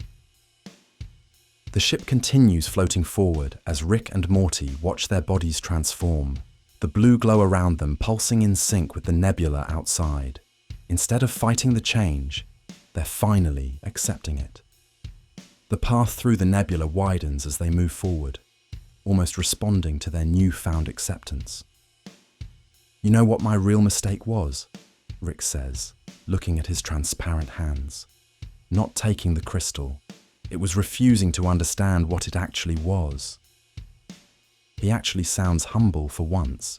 The ship continues floating forward as Rick and Morty watch their bodies transform, the blue glow around them pulsing in sync with the nebula outside. Instead of fighting the change, they're finally accepting it. The path through the nebula widens as they move forward, almost responding to their newfound acceptance. "You know what my real mistake was?" Rick says, looking at his transparent hands. "Not taking the crystal. It was refusing to understand what it actually was." He actually sounds humble for once.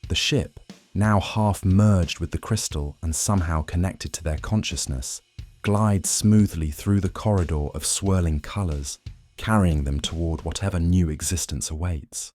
The ship, now half merged with the crystal and somehow connected to their consciousness, glides smoothly through the corridor of swirling colors, carrying them toward whatever new existence awaits.